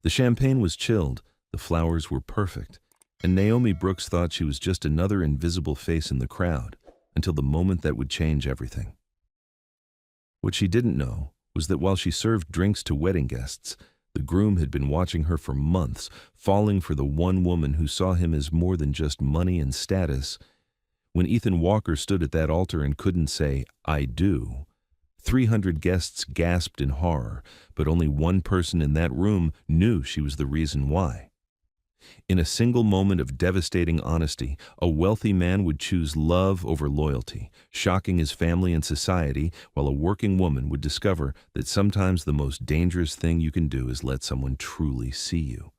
The champagne was chilled, the flowers were perfect, and Naomi Brooks thought she was just another invisible face in the crowd until the moment that would change everything. What she didn't know was that while she served drinks to wedding guests, the groom had been watching her for months, falling for the one woman who saw him as more than just money and status. When Ethan Walker stood at that altar and couldn't say, "I do," 300 guests gasped in horror, but only one person in that room knew she was the reason why. In a single moment of devastating honesty, a wealthy man would choose love over loyalty, shocking his family and society, while a working woman would discover that sometimes the most dangerous thing you can do is let someone truly see you.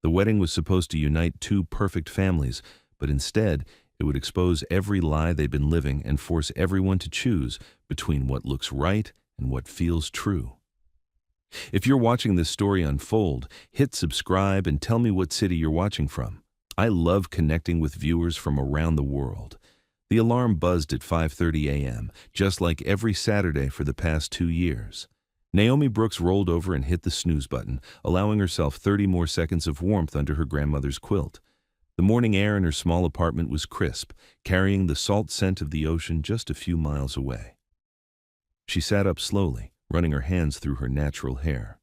The wedding was supposed to unite two perfect families, but instead, it would expose every lie they'd been living and force everyone to choose between what looks right and what feels true. If you're watching this story unfold, hit subscribe and tell me what city you're watching from. I love connecting with viewers from around the world. The alarm buzzed at 5:30 a.m., just like every Saturday for the past 2 years. Naomi Brooks rolled over and hit the snooze button, allowing herself 30 more seconds of warmth under her grandmother's quilt. The morning air in her small apartment was crisp, carrying the salt scent of the ocean just a few miles away. She sat up slowly, running her hands through her natural hair.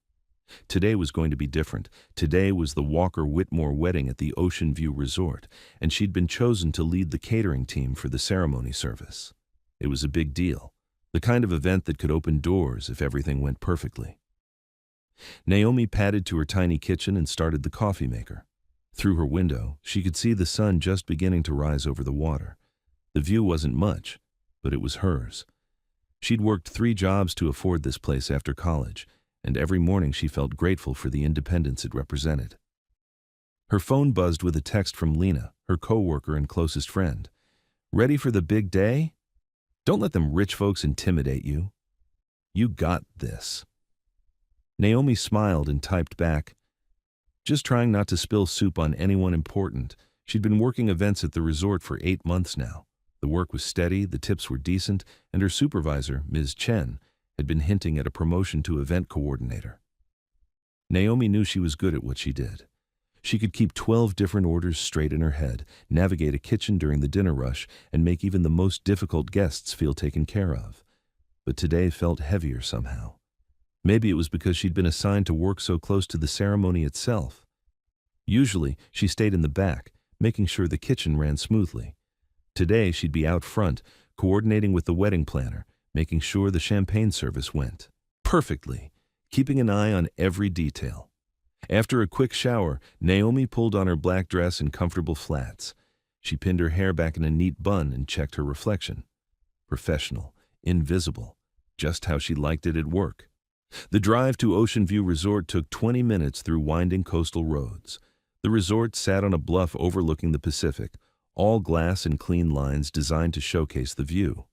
Today was going to be different. Today was the Walker Whitmore wedding at the Ocean View Resort, and she'd been chosen to lead the catering team for the ceremony service. It was a big deal, the kind of event that could open doors if everything went perfectly. Naomi padded to her tiny kitchen and started the coffee maker. Through her window, she could see the sun just beginning to rise over the water. The view wasn't much, but it was hers. She'd worked 3 jobs to afford this place after college, and every morning she felt grateful for the independence it represented. Her phone buzzed with a text from Lena, her coworker and closest friend. "Ready for the big day? Don't let them rich folks intimidate you. You got this." Naomi smiled and typed back, "Just trying not to spill soup on anyone important." She'd been working events at the resort for 8 months now. The work was steady, the tips were decent, and her supervisor, Ms. Chen, had been hinting at a promotion to event coordinator. Naomi knew she was good at what she did. She could keep 12 different orders straight in her head, navigate a kitchen during the dinner rush, and make even the most difficult guests feel taken care of. But today felt heavier somehow. Maybe it was because she'd been assigned to work so close to the ceremony itself. Usually, she stayed in the back, making sure the kitchen ran smoothly. Today, she'd be out front, coordinating with the wedding planner, making sure the champagne service went perfectly, keeping an eye on every detail. After a quick shower, Naomi pulled on her black dress and comfortable flats. She pinned her hair back in a neat bun and checked her reflection. Professional, invisible, just how she liked it at work. The drive to Ocean View Resort took 20 minutes through winding coastal roads. The resort sat on a bluff overlooking the Pacific, all glass and clean lines designed to showcase the view.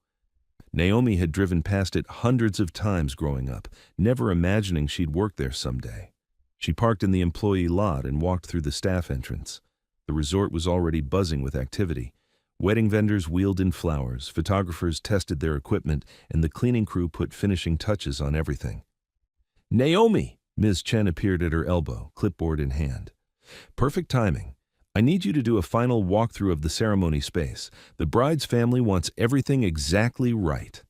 Naomi had driven past it hundreds of times growing up, never imagining she'd work there someday. She parked in the employee lot and walked through the staff entrance. The resort was already buzzing with activity. Wedding vendors wheeled in flowers, photographers tested their equipment, and the cleaning crew put finishing touches on everything. "Naomi!" Ms. Chen appeared at her elbow, clipboard in hand. "Perfect timing. I need you to do a final walkthrough of the ceremony space. The bride's family wants everything exactly right."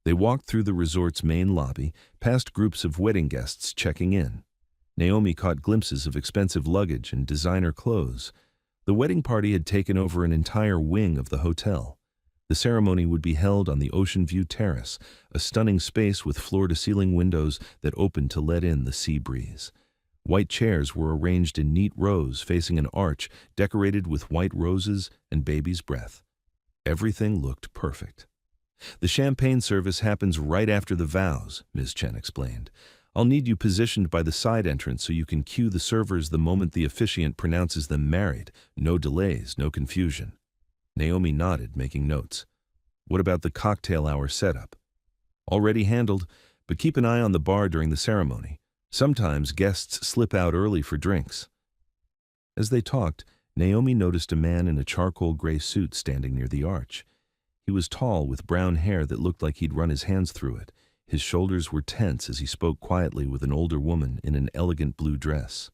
They walked through the resort's main lobby, past groups of wedding guests checking in. Naomi caught glimpses of expensive luggage and designer clothes. The wedding party had taken over an entire wing of the hotel. The ceremony would be held on the Ocean View Terrace, a stunning space with floor-to-ceiling windows that opened to let in the sea breeze. White chairs were arranged in neat rows facing an arch decorated with white roses and baby's breath. Everything looked perfect. "The champagne service happens right after the vows," Ms. Chen explained. "I'll need you positioned by the side entrance so you can cue the servers the moment the officiant pronounces them married. No delays, no confusion." Naomi nodded, making notes. "What about the cocktail hour setup?" "Already handled, but keep an eye on the bar during the ceremony. Sometimes guests slip out early for drinks." As they talked, Naomi noticed a man in a charcoal gray suit standing near the arch. He was tall with brown hair that looked like he'd run his hands through it, His shoulders were tense as he spoke quietly with an older woman in an elegant blue dress.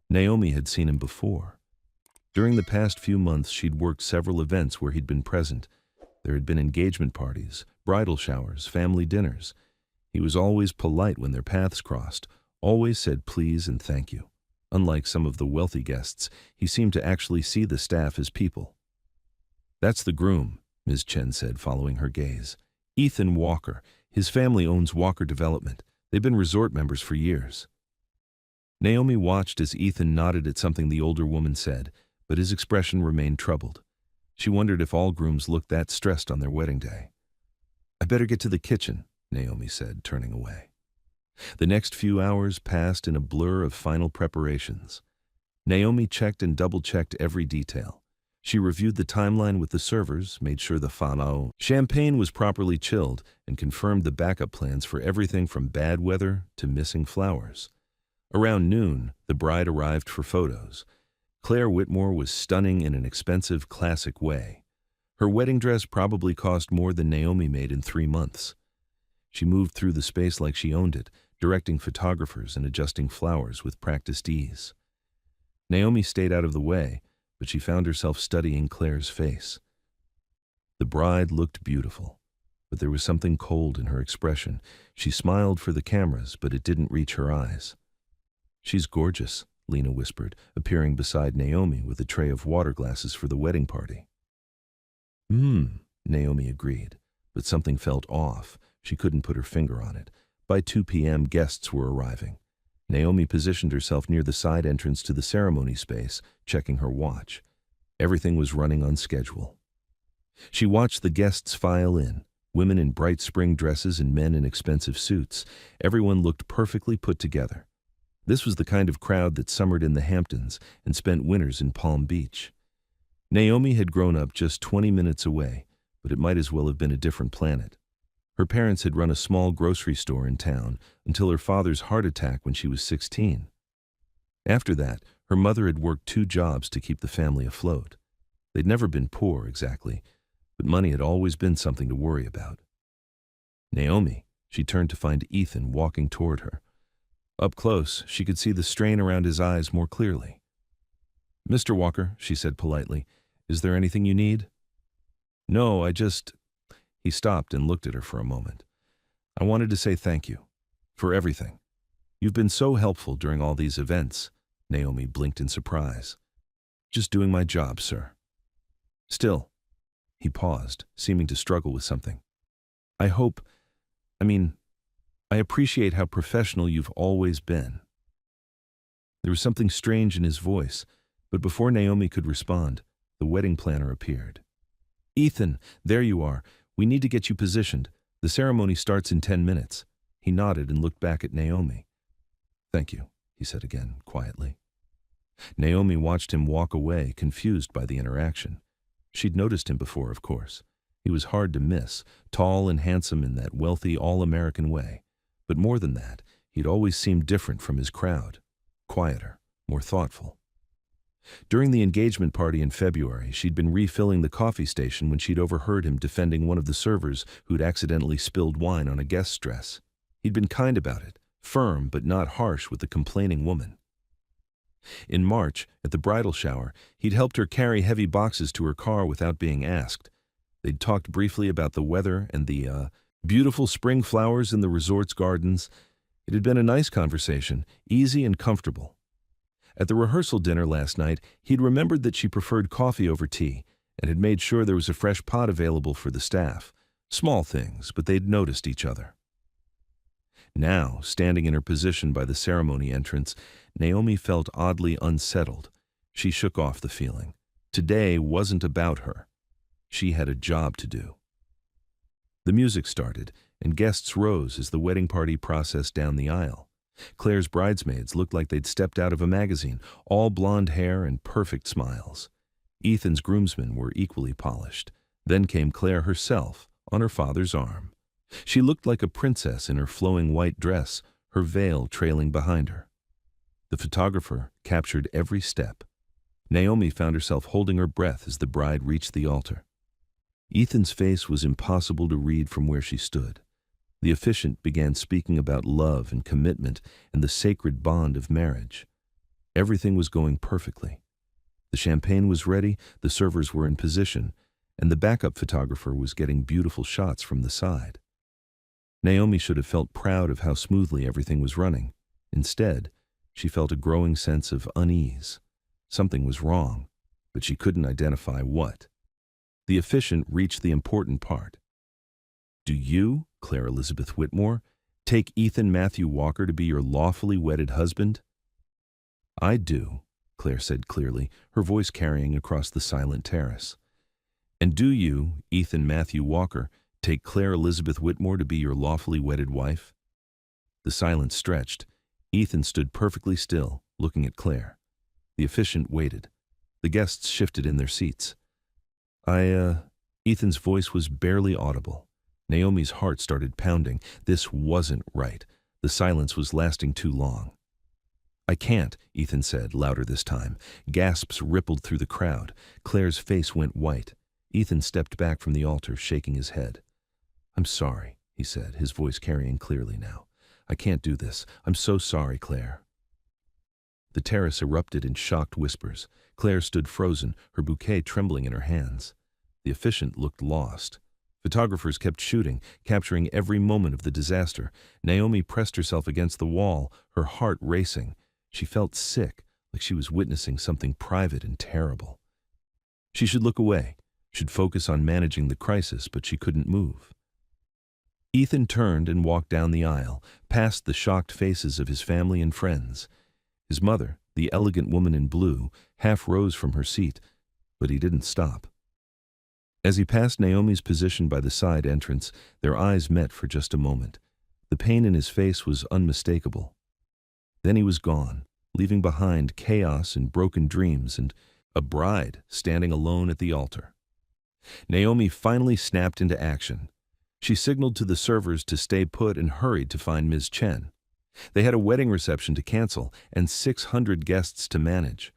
Naomi had seen him before. During the past few months, she'd worked several events where he'd been present. There had been engagement parties, bridal showers, family dinners. He was always polite when their paths crossed, always said please and thank you. Unlike some of the wealthy guests, he seemed to actually see the staff as people. "That's the groom," Ms. Chen said, following her gaze. "Ethan Walker. His family owns Walker Development. They've been resort members for years." Naomi watched as Ethan nodded at something the older woman said, but his expression remained troubled. She wondered if all grooms looked that stressed on their wedding day. "I better get to the kitchen," Naomi said, turning away. The next few hours passed in a blur of final preparations. Naomi checked and double-checked every detail. She reviewed the timeline with the servers, made sure the Fano champagne was properly chilled, and confirmed the backup plans for everything from bad weather to missing flowers. Around noon, the bride arrived for photos. Claire Whitmore was stunning in an expensive, classic way. Her wedding dress probably cost more than Naomi made in 3 months. She moved through the space like she owned it, directing photographers and adjusting flowers with practiced ease. Naomi stayed out of the way, but she found herself studying Claire's face. The bride looked beautiful, but there was something cold in her expression. She smiled for the cameras, but it didn't reach her eyes. "She's gorgeous," Lena whispered, appearing beside Naomi with a tray of water glasses for the wedding party. Naomi agreed, but something felt off. She couldn't put her finger on it. By 2 p.m., guests were arriving. Naomi positioned herself near the side entrance to the ceremony space, checking her watch. Everything was running on schedule. She watched the guests file in, women in bright spring dresses and men in expensive suits. Everyone looked perfectly put together. This was the kind of crowd that summered in the Hamptons and spent winters in Palm Beach. Naomi had grown up just 20 minutes away, but it might as well have been a different planet. Her parents had run a small grocery store in town until her father's heart attack when she was 16. After that, her mother had worked 2 jobs to keep the family afloat. They'd never been poor, exactly, but money had always been something to worry about. "Naomi," she turned to find Ethan walking toward her. Up close, she could see the strain around his eyes more clearly. "Mr. Walker," she said politely, "is there anything you need?" "No, He stopped and looked at her for a moment. "I wanted to say thank you. For everything. You've been so helpful during all these events." Naomi blinked in surprise. "Just doing my job, sir." "Still." He paused, seeming to struggle with something. I appreciate how professional you've always been." There was something strange in his voice, but before Naomi could respond, the wedding planner appeared. "Ethan, there you are. We need to get you positioned. The ceremony starts in 10 minutes. He nodded and looked back at Naomi. "Thank you," he said again, quietly. Naomi watched him walk away, confused by the interaction. She'd noticed him before, of course. He was hard to miss, tall and handsome in that wealthy, all-American way. But more than that, he'd always seemed different from his crowd. Quieter, more thoughtful. During the engagement party in February, she'd been refilling the coffee station when she'd overheard him defending one of the servers who'd accidentally spilled wine on a guest's dress. He'd been kind about it, firm but not harsh with the complaining woman. In March, at the bridal shower, he'd helped her carry heavy boxes to her car without being asked. They'd talked briefly about the weather and the beautiful spring flowers in the resort's gardens. It had been a nice conversation, easy and comfortable. At the rehearsal dinner last night, he'd remembered that she preferred coffee over tea and had made sure there was a fresh pot available for the staff. Small things, but they'd noticed each other. Now, standing in her position by the ceremony entrance, Naomi felt oddly unsettled. She shook off the feeling. Today wasn't about her. She had a job to do. The music started, and guests rose as the wedding party processed down the aisle. Claire's bridesmaids looked like they'd stepped out of a magazine, all blonde hair and perfect smiles. Ethan's groomsmen were equally polished. Then came Claire herself, on her father's arm. She looked like a princess in her flowing white dress, her veil trailing behind her. The photographer captured every step. Naomi found herself holding her breath as the bride reached the altar. Ethan's face was impossible to read from where she stood. The officiant began speaking about love and commitment and the sacred bond of marriage. Everything was going perfectly. The champagne was ready, the servers were in position, and the backup photographer was getting beautiful shots from the side. Naomi should have felt proud of how smoothly everything was running. Instead, she felt a growing sense of unease. Something was wrong, but she couldn't identify what. The officiant reached the important part. "Do you, Claire Elizabeth Whitmore, take Ethan Matthew Walker to be your lawfully wedded husband?" "I do," Claire said clearly, her voice carrying across the silent terrace. "And do you, Ethan Matthew Walker, take Claire Elizabeth Whitmore to be your lawfully wedded wife?" The silence stretched. Ethan stood perfectly still, looking at Claire. The officiant waited. The guests shifted in their seats. Ethan's voice was barely audible. Naomi's heart started pounding. This wasn't right. The silence was lasting too long. "I can't," Ethan said, louder this time. Gasps rippled through the crowd. Claire's face went white. Ethan stepped back from the altar, shaking his head. "I'm sorry," he said, his voice carrying clearly now. "I can't do this. I'm so sorry, Claire." The terrace erupted in shocked whispers. Claire stood frozen, her bouquet trembling in her hands. The officiant looked lost. Photographers kept shooting, capturing every moment of the disaster. Naomi pressed herself against the wall, her heart racing. She felt sick, like she was witnessing something private and terrible. She should look away, should focus on managing the crisis, but she couldn't move. Ethan turned and walked down the aisle, past the shocked faces of his family and friends. His mother, the elegant woman in blue, half rose from her seat, but he didn't stop. As he passed Naomi's position by the side entrance, their eyes met for just a moment. The pain in his face was unmistakable. Then he was gone, leaving behind chaos and broken dreams and a bride standing alone at the altar. Naomi finally snapped into action. She signaled to the servers to stay put and hurried to find Ms. Chen. They had a wedding reception to cancel and 600 guests to manage.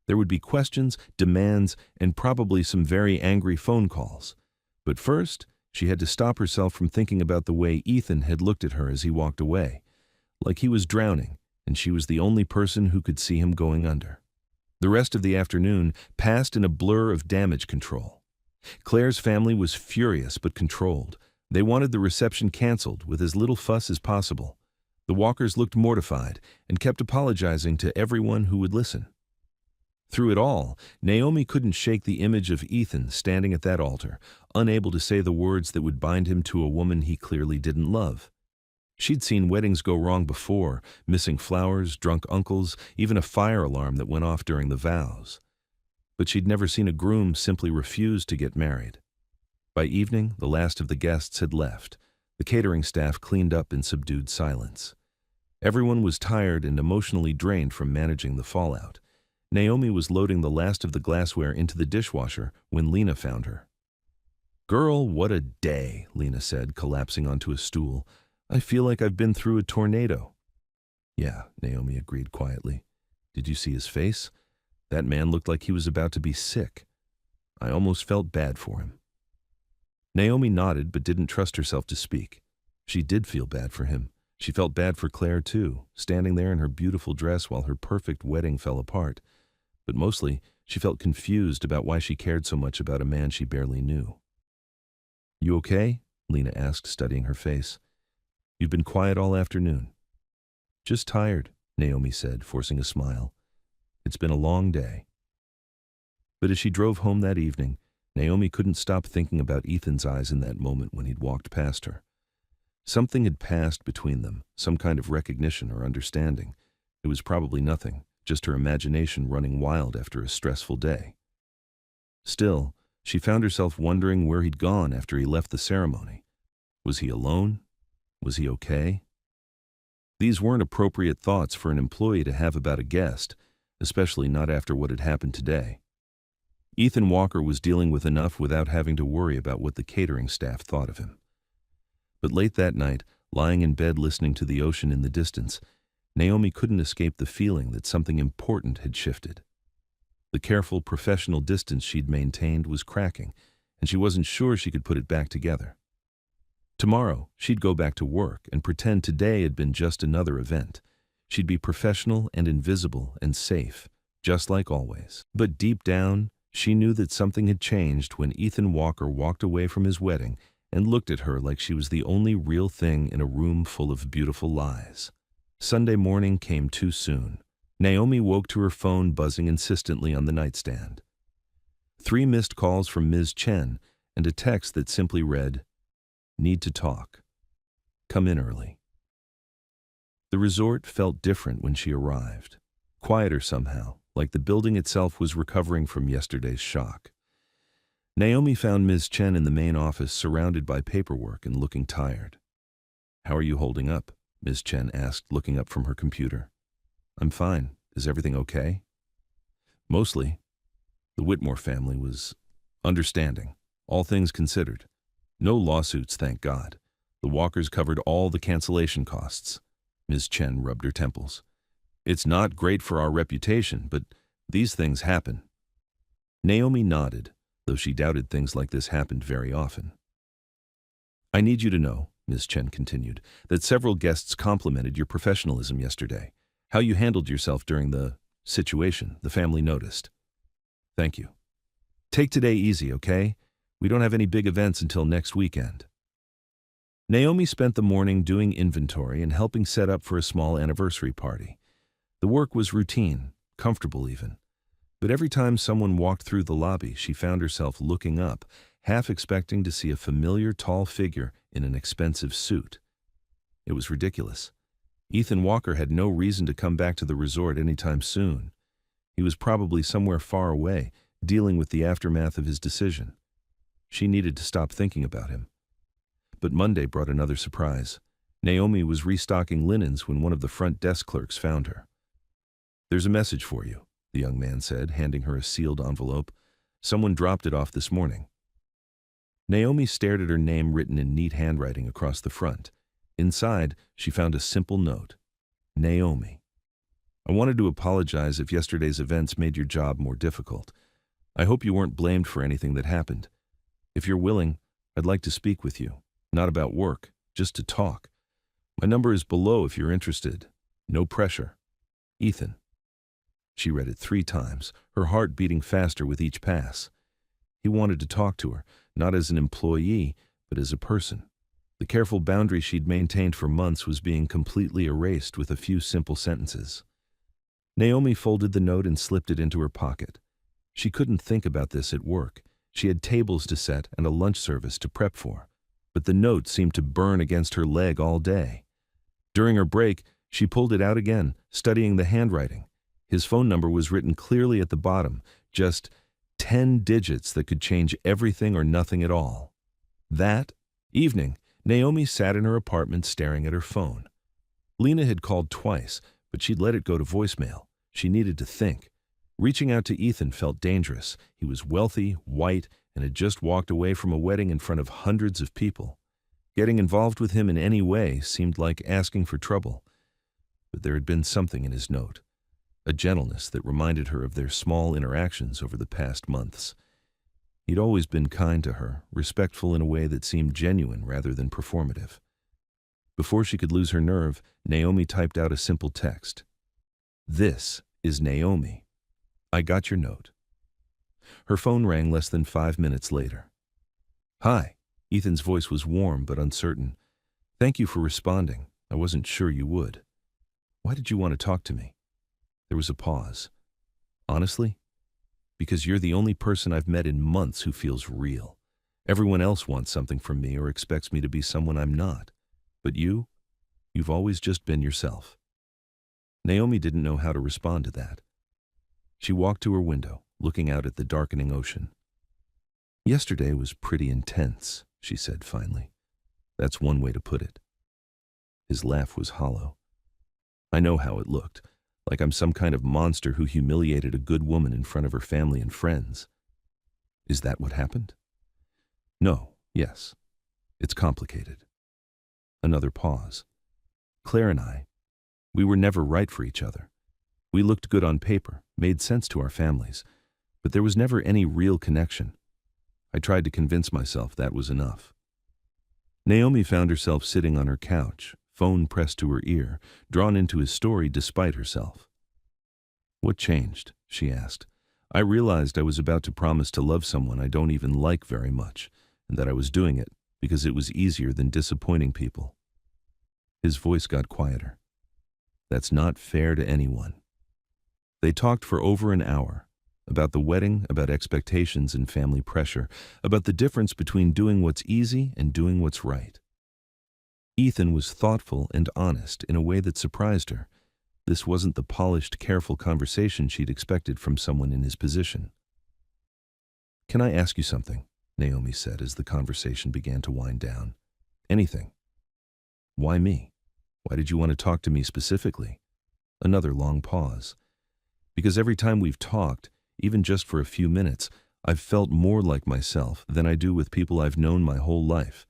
There would be questions, demands, and probably some very angry phone calls. But first, she had to stop herself from thinking about the way Ethan had looked at her as he walked away, like he was drowning, and she was the only person who could see him going under. The rest of the afternoon passed in a blur of damage control. Claire's family was furious but controlled. They wanted the reception canceled with as little fuss as possible. The Walkers looked mortified and kept apologizing to everyone who would listen. Through it all, Naomi couldn't shake the image of Ethan standing at that altar, unable to say the words that would bind him to a woman he clearly didn't love. She'd seen weddings go wrong before, missing flowers, drunk uncles, even a fire alarm that went off during the vows. But she'd never seen a groom simply refuse to get married. By evening, the last of the guests had left. The catering staff cleaned up in subdued silence. Everyone was tired and emotionally drained from managing the fallout. Naomi was loading the last of the glassware into the dishwasher when Lena found her. "Girl, what a day," Lena said, collapsing onto a stool. "I feel like I've been through a tornado." "Yeah," Naomi agreed quietly. "Did you see his face? That man looked like he was about to be sick. I almost felt bad for him." Naomi nodded but didn't trust herself to speak. She did feel bad for him. She felt bad for Claire, too, standing there in her beautiful dress while her perfect wedding fell apart. But mostly, she felt confused about why she cared so much about a man she barely knew. "You okay?" Lena asked, studying her face. "You've been quiet all afternoon." "Just tired," Naomi said, forcing a smile. "It's been a long day." But as she drove home that evening, Naomi couldn't stop thinking about Ethan's eyes in that moment when he'd walked past her. Something had passed between them, some kind of recognition or understanding. It was probably nothing, just her imagination running wild after a stressful day. Still, she found herself wondering where he'd gone after he left the ceremony. Was he alone? Was he okay? These weren't appropriate thoughts for an employee to have about a guest, especially not after what had happened today. Ethan Walker was dealing with enough without having to worry about what the catering staff thought of him. But late that night, lying in bed listening to the ocean in the distance, Naomi couldn't escape the feeling that something important had shifted. The careful professional distance she'd maintained was cracking, and she wasn't sure she could put it back together. Tomorrow, she'd go back to work and pretend today had been just another event. She'd be professional and invisible and safe, just like always. But deep down, she knew that something had changed when Ethan Walker walked away from his wedding and looked at her like she was the only real thing in a room full of beautiful lies. Sunday morning came too soon. Naomi woke to her phone buzzing insistently on the nightstand. 3 missed calls from Ms. Chen and a text that simply read, "Need to talk. Come in early." The resort felt different when she arrived. Quieter somehow, like the building itself was recovering from yesterday's shock. Naomi found Ms. Chen in the main office surrounded by paperwork and looking tired. "How are you holding up?" Ms. Chen asked, looking up from her computer. "I'm fine. Is everything okay?" "Mostly." The Whitmore family was understanding, all things considered. No lawsuits, thank God. The Walkers covered all the cancellation costs. Ms. Chen rubbed her temples. "It's not great for our reputation, but these things happen." Naomi nodded, though she doubted things like this happened very often. "I need you to know," Ms. Chen continued, "that several guests complimented your professionalism yesterday. How you handled yourself during the situation, the family noticed." "Thank you. Take today easy, okay? We don't have any big events until next weekend." Naomi spent the morning doing inventory and helping set up for a small anniversary party. The work was routine, comfortable even. But every time someone walked through the lobby, she found herself looking up, half expecting to see a familiar tall figure in an expensive suit. It was ridiculous. Ethan Walker had no reason to come back to the resort anytime soon. He was probably somewhere far away, dealing with the aftermath of his decision. She needed to stop thinking about him. But Monday brought another surprise. Naomi was restocking linens when one of the front desk clerks found her. "There's a message for you," the young man said, handing her a sealed envelope. "Someone dropped it off this morning." Naomi stared at her name written in neat handwriting across the front. Inside, she found a simple note. "Naomi. I wanted to apologize if yesterday's events made your job more difficult. I hope you weren't blamed for anything that happened. If you're willing, I'd like to speak with you. Not about work, just to talk. My number is below if you're interested. No pressure. Ethan." She read it 3 times, her heart beating faster with each pass. He wanted to talk to her, not as an employee, but as a person. The careful boundary she'd maintained for months was being completely erased with a few simple sentences. Naomi folded the note and slipped it into her pocket. She couldn't think about this at work. She had tables to set and a lunch service to prep for. But the note seemed to burn against her leg all day. During her break, she pulled it out again, studying the handwriting. His phone number was written clearly at the bottom, just 10 digits that could change everything or nothing at all. That evening, Naomi sat in her apartment staring at her phone. Lena had called twice, but she'd let it go to voicemail. She needed to think. Reaching out to Ethan felt dangerous. He was wealthy, white, and had just walked away from a wedding in front of hundreds of people. Getting involved with him in any way seemed like asking for trouble. But there had been something in his note, a gentleness that reminded her of their small interactions over the past months. He'd always been kind to her, respectful in a way that seemed genuine rather than performative. Before she could lose her nerve, Naomi typed out a simple text. "This is Naomi. I got your note." Her phone rang less than 5 minutes later. "Hi." Ethan's voice was warm but uncertain. "Thank you for responding. I wasn't sure you would. Why did you want to talk to me?" There was a pause. "Honestly? Because you're the only person I've met in months who feels real. Everyone else wants something from me or expects me to be someone I'm not. But you've always just been yourself." Naomi didn't know how to respond to that. She walked to her window, looking out at the darkening ocean. "Yesterday was pretty intense," she said finally. "That's one way to put it." His laugh was hollow. "I know how it looked, like I'm some kind of monster who humiliated a good woman in front of her family and friends." "Is that what happened?" "No, yes. It's complicated." Another pause. "Claire and we were never right for each other. We looked good on paper, made sense to our families, but there was never any real connection. I tried to convince myself that was enough." Naomi found herself sitting on her couch, phone pressed to her ear, drawn into his story despite herself. "What changed?" she asked. "I realized I was about to promise to love someone I don't even like very much, and that I was doing it because it was easier than disappointing people." His voice got quieter. "That's not fair to anyone." They talked for over an hour, about the wedding, about expectations and family pressure, about the difference between doing what's easy and doing what's right. Ethan was thoughtful and honest in a way that surprised her. This wasn't the polished, careful conversation she'd expected from someone in his position. "Can I ask you something?" Naomi said as the conversation began to wind down. "Anything." "Why me? Why did you want to talk to me specifically?" Another long pause. "Because every time we've talked, even just for a few minutes, I've felt more like myself than I do with people I've known my whole life.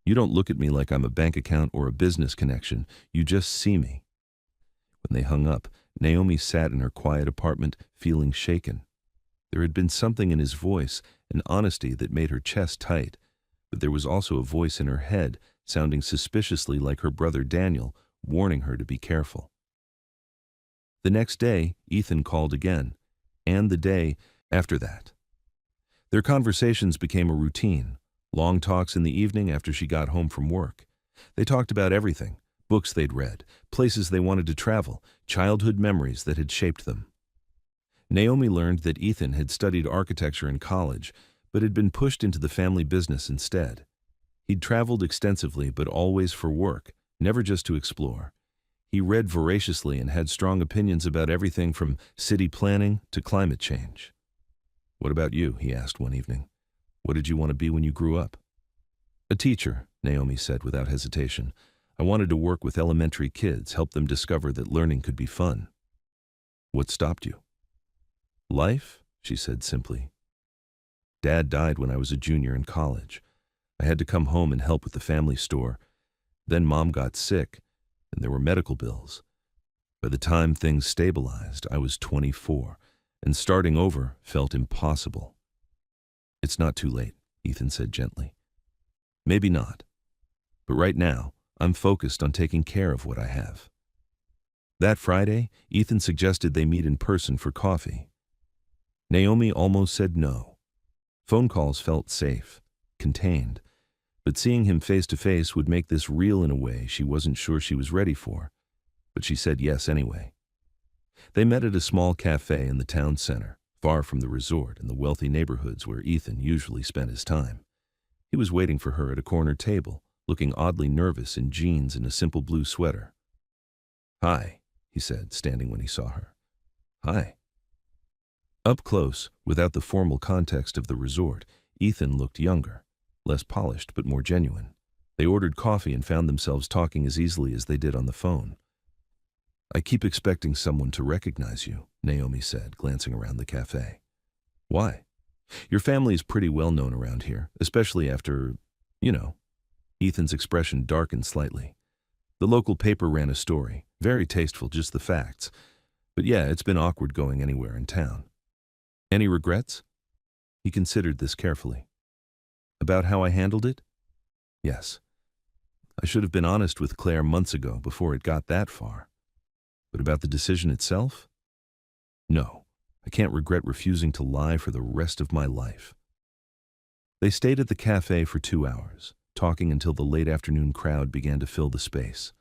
You don't look at me like I'm a bank account or a business connection. You just see me." When they hung up, Naomi sat in her quiet apartment, feeling shaken. There had been something in his voice, an honesty that made her chest tight, but there was also a voice in her head, sounding suspiciously like her brother Daniel, warning her to be careful. The next day, Ethan called again, and the day after that. Their conversations became a routine, long talks in the evening after she got home from work. They talked about everything: books they'd read, places they wanted to travel, childhood memories that had shaped them. Naomi learned that Ethan had studied architecture in college, but had been pushed into the family business instead. He'd traveled extensively, but always for work, never just to explore. He read voraciously and had strong opinions about everything from city planning to climate change. "What about you?" he asked one evening. "What did you want to be when you grew up?" "A teacher," Naomi said without hesitation. "I wanted to work with elementary kids, help them discover that learning could be fun." "What stopped you?" "Life," she said simply. "Dad died when I was a junior in college. I had to come home and help with the family store. Then Mom got sick, and there were medical bills. By the time things stabilized, I was 24, and starting over felt impossible." "It's not too late," Ethan said gently. "Maybe not. But right now, I'm focused on taking care of what I have." That Friday, Ethan suggested they meet in person for coffee. Naomi almost said no. Phone calls felt safe, contained, but seeing him face to face would make this real in a way she wasn't sure she was ready for. But she said yes anyway. They met at a small cafe in the town center, far from the resort and the wealthy neighborhoods where Ethan usually spent his time. He was waiting for her at a corner table, looking oddly nervous in jeans and a simple blue sweater. "Hi," he said, standing when he saw her. "Hi." Up close, without the formal context of the resort, Ethan looked younger, less polished but more genuine. They ordered coffee and found themselves talking as easily as they did on the phone. "I keep expecting someone to recognize you," Naomi said, glancing around the cafe. "Why?" "Your family is pretty well known around here, especially after, you know." Ethan's expression darkened slightly. "The local paper ran a story, very tasteful, just the facts. But yeah, it's been awkward going anywhere in town." "Any regrets?" He considered this carefully. "About how I handled it?" "Yes. I should have been honest with Claire months ago before it got that far. But about the decision itself? No, I can't regret refusing to lie for the rest of my life." They stayed at the cafe for 2 hours, talking until the late afternoon crowd began to fill the space.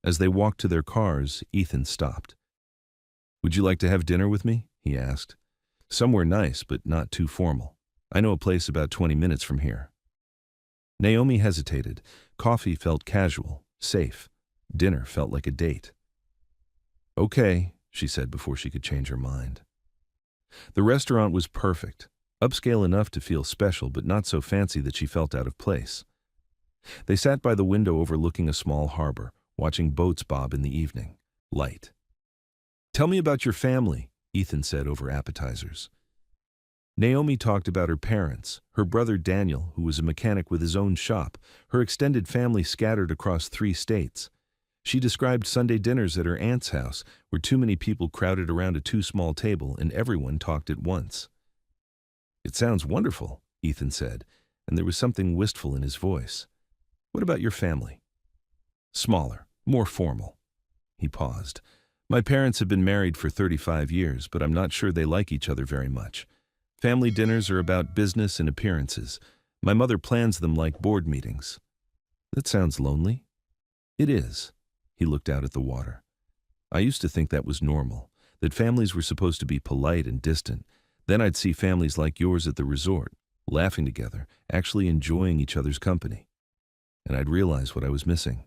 As they walked to their cars, Ethan stopped. "Would you like to have dinner with me?" he asked. "Somewhere nice, but not too formal. I know a place about 20 minutes from here." Naomi hesitated. Coffee felt casual, safe. Dinner felt like a date. "Okay," she said before she could change her mind. The restaurant was perfect, upscale enough to feel special but not so fancy that she felt out of place. They sat by the window overlooking a small harbor, watching boats bob in the evening. Light. "Tell me about your family," Ethan said over appetizers. Naomi talked about her parents, her brother Daniel, who was a mechanic with his own shop, her extended family scattered across 3 states. She described Sunday dinners at her aunt's house, where too many people crowded around a too small table and everyone talked at once. "It sounds wonderful," Ethan said, and there was something wistful in his voice. What about your family? Smaller, more formal. He paused. My parents have been married for 35 years, but I'm not sure they like each other very much. Family dinners are about business and appearances. My mother plans them like board meetings. That sounds lonely. It is. He looked out at the water. I used to think that was normal, that families were supposed to be polite and distant. Then I'd see families like yours at the resort, laughing together, actually enjoying each other's company. And I'd realize what I was missing.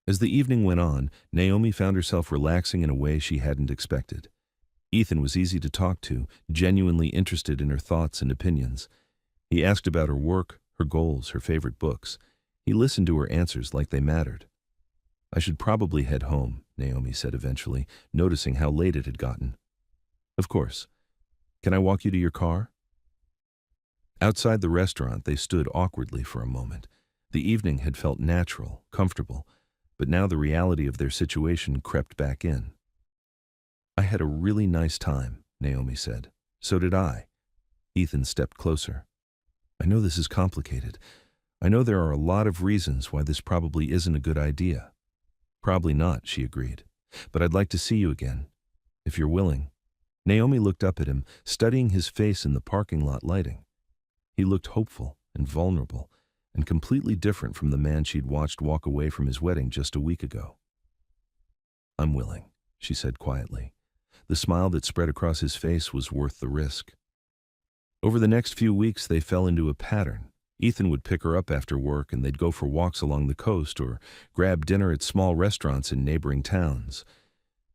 As the evening went on, Naomi found herself relaxing in a way she hadn't expected. Ethan was easy to talk to, genuinely interested in her thoughts and opinions. He asked about her work, her goals, her favorite books. He listened to her answers like they mattered. I should probably head home, Naomi said eventually, noticing how late it had gotten. Of course. Can I walk you to your car? Outside the restaurant, they stood awkwardly for a moment. The evening had felt natural, comfortable, but now the reality of their situation crept back in. I had a really nice time, Naomi said. So did I. Ethan stepped closer. I know this is complicated. I know there are a lot of reasons why this probably isn't a good idea. Probably not, she agreed. But I'd like to see you again, if you're willing. Naomi looked up at him, studying his face in the parking lot lighting. He looked hopeful and vulnerable, and completely different from the man she'd watched walk away from his wedding just a week ago. I'm willing, she said quietly. The smile that spread across his face was worth the risk. Over the next few weeks, they fell into a pattern. Ethan would pick her up after work, and they'd go for walks along the coast or grab dinner at small restaurants in neighboring towns.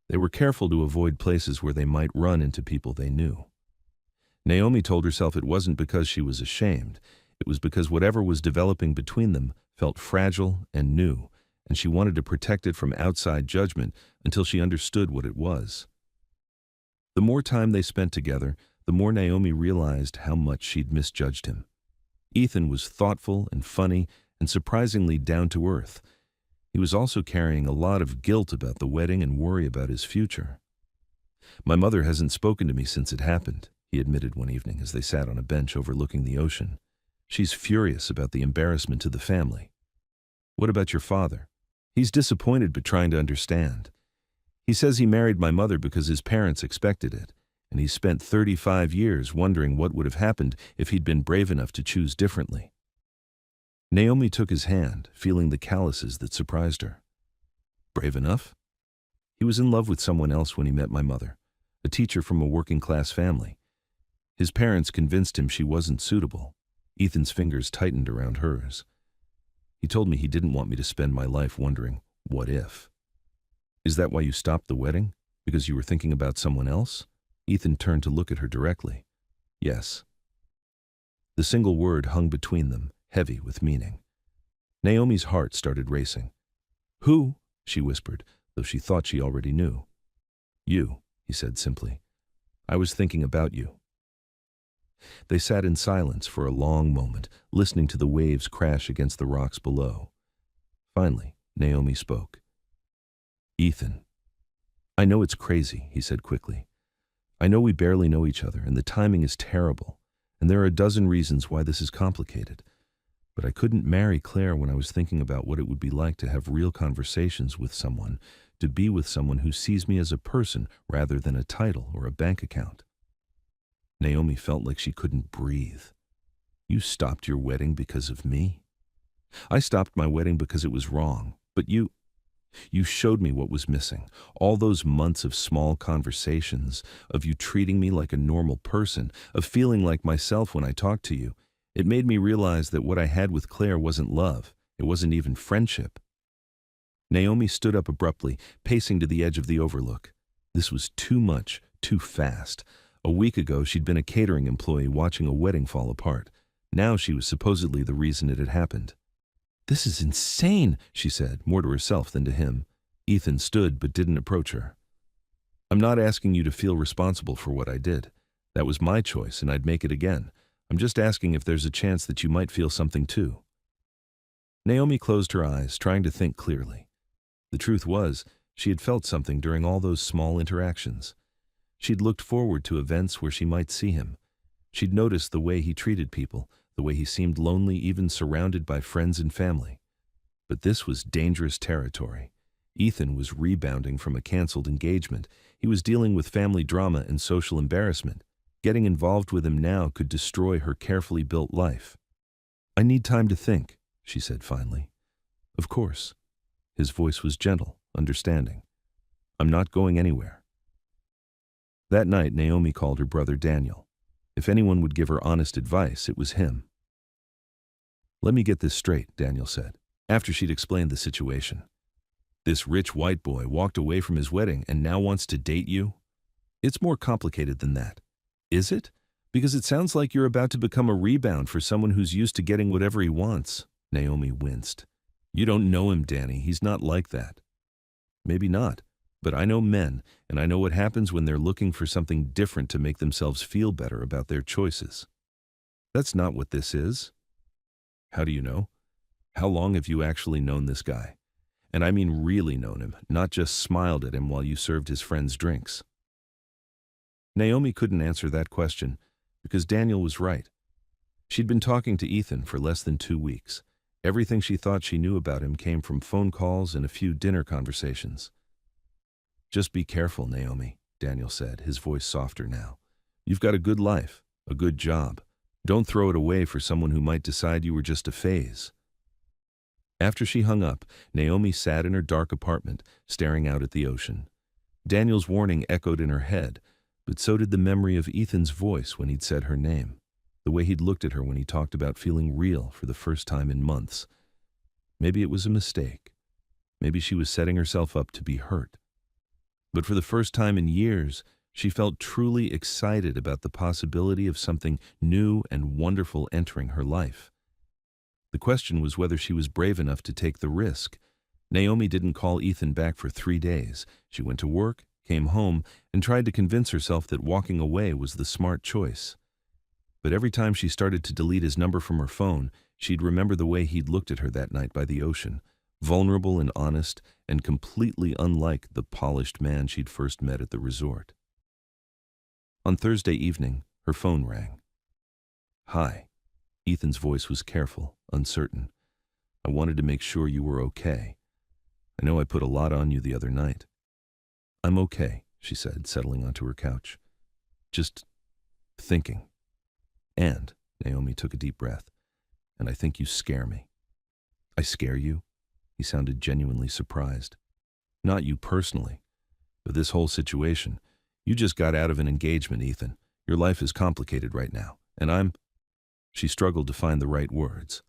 They were careful to avoid places where they might run into people they knew. Naomi told herself it wasn't because she was ashamed. It was because whatever was developing between them felt fragile and new, and she wanted to protect it from outside judgment until she understood what it was. The more time they spent together, the more Naomi realized how much she'd misjudged him. Ethan was thoughtful and funny and surprisingly down-to-earth. He was also carrying a lot of guilt about the wedding and worry about his future. My mother hasn't spoken to me since it happened, he admitted one evening as they sat on a bench overlooking the ocean. She's furious about the embarrassment to the family. What about your father? He's disappointed but trying to understand. He says he married my mother because his parents expected it, and he spent 35 years wondering what would have happened if he'd been brave enough to choose differently. Naomi took his hand, feeling the calluses that surprised her. Brave enough? He was in love with someone else when he met my mother, a teacher from a working-class family. His parents convinced him she wasn't suitable. Ethan's fingers tightened around hers. He told me he didn't want me to spend my life wondering, what if? Is that why you stopped the wedding? Because you were thinking about someone else? Ethan turned to look at her directly. Yes. The single word hung between them, heavy with meaning. Naomi's heart started racing. Who? She whispered, though she thought she already knew. You, he said simply. I was thinking about you. They sat in silence for a long moment, listening to the waves crash against the rocks below. Finally, Naomi spoke. Ethan. I know it's crazy, he said quickly. I know we barely know each other, and the timing is terrible, and there are a dozen reasons why this is complicated. But I couldn't marry Claire when I was thinking about what it would be like to have real conversations with someone, to be with someone who sees me as a person rather than a title or a bank account. Naomi felt like she couldn't breathe. You stopped your wedding because of me? I stopped my wedding because it was wrong, but you showed me what was missing. All those months of small conversations, of you treating me like a normal person, of feeling like myself when I talked to you. It made me realize that what I had with Claire wasn't love. It wasn't even friendship. Naomi stood up abruptly, pacing to the edge of the overlook. This was too much, too fast. A week ago, she'd been a catering employee watching a wedding fall apart. Now she was supposedly the reason it had happened. This is insane, she said, more to herself than to him. Ethan stood but didn't approach her. I'm not asking you to feel responsible for what I did. That was my choice, and I'd make it again. I'm just asking if there's a chance that you might feel something too. Naomi closed her eyes, trying to think clearly. The truth was, she had felt something during all those small interactions. She'd looked forward to events where she might see him. She'd noticed the way he treated people, the way he seemed lonely even surrounded by friends and family. But this was dangerous territory. Ethan was rebounding from a canceled engagement. He was dealing with family drama and social embarrassment. Getting involved with him now could destroy her carefully built life. "I need time to think," she said finally. "Of course." His voice was gentle, understanding. "I'm not going anywhere." That night, Naomi called her brother Daniel. If anyone would give her honest advice, it was him. "Let me get this straight," Daniel said, after she'd explained the situation. "This rich white boy walked away from his wedding and now wants to date you? It's more complicated than that. Is it? Because it sounds like you're about to become a rebound for someone who's used to getting whatever he wants." Naomi winced. "You don't know him, Danny. He's not like that." "Maybe not, but I know men, and I know what happens when they're looking for something different to make themselves feel better about their choices. That's not what this is." "How do you know? How long have you actually known this guy? And I mean really known him, not just smiled at him while you served his friends drinks." Naomi couldn't answer that question because Daniel was right. She'd been talking to Ethan for less than 2 weeks. Everything she thought she knew about him came from phone calls and a few dinner conversations. "Just be careful, Naomi," Daniel said, his voice softer now. "You've got a good life, a good job. Don't throw it away for someone who might decide you were just a phase." After she hung up, Naomi sat in her dark apartment, staring out at the ocean. Daniel's warning echoed in her head, but so did the memory of Ethan's voice when he'd said her name, the way he'd looked at her when he talked about feeling real for the first time in months. Maybe it was a mistake. Maybe she was setting herself up to be hurt. But for the first time in years, she felt truly excited about the possibility of something new and wonderful entering her life. The question was whether she was brave enough to take the risk. Naomi didn't call Ethan back for 3 days. She went to work, came home, and tried to convince herself that walking away was the smart choice. But every time she started to delete his number from her phone, she'd remember the way he'd looked at her that night by the ocean, vulnerable and honest, and completely unlike the polished man she'd first met at the resort. On Thursday evening, her phone rang. "Hi." Ethan's voice was careful, uncertain. "I wanted to make sure you were okay. I know I put a lot on you the other night." "I'm okay," she said, settling onto her couch. "Just thinking." "And," Naomi took a deep breath, "and I think you scare me." "I scare you?" He sounded genuinely surprised. "Not you personally, but this whole situation. You just got out of an engagement, Ethan. Your life is complicated right now, and I'm—" She struggled to find the right words.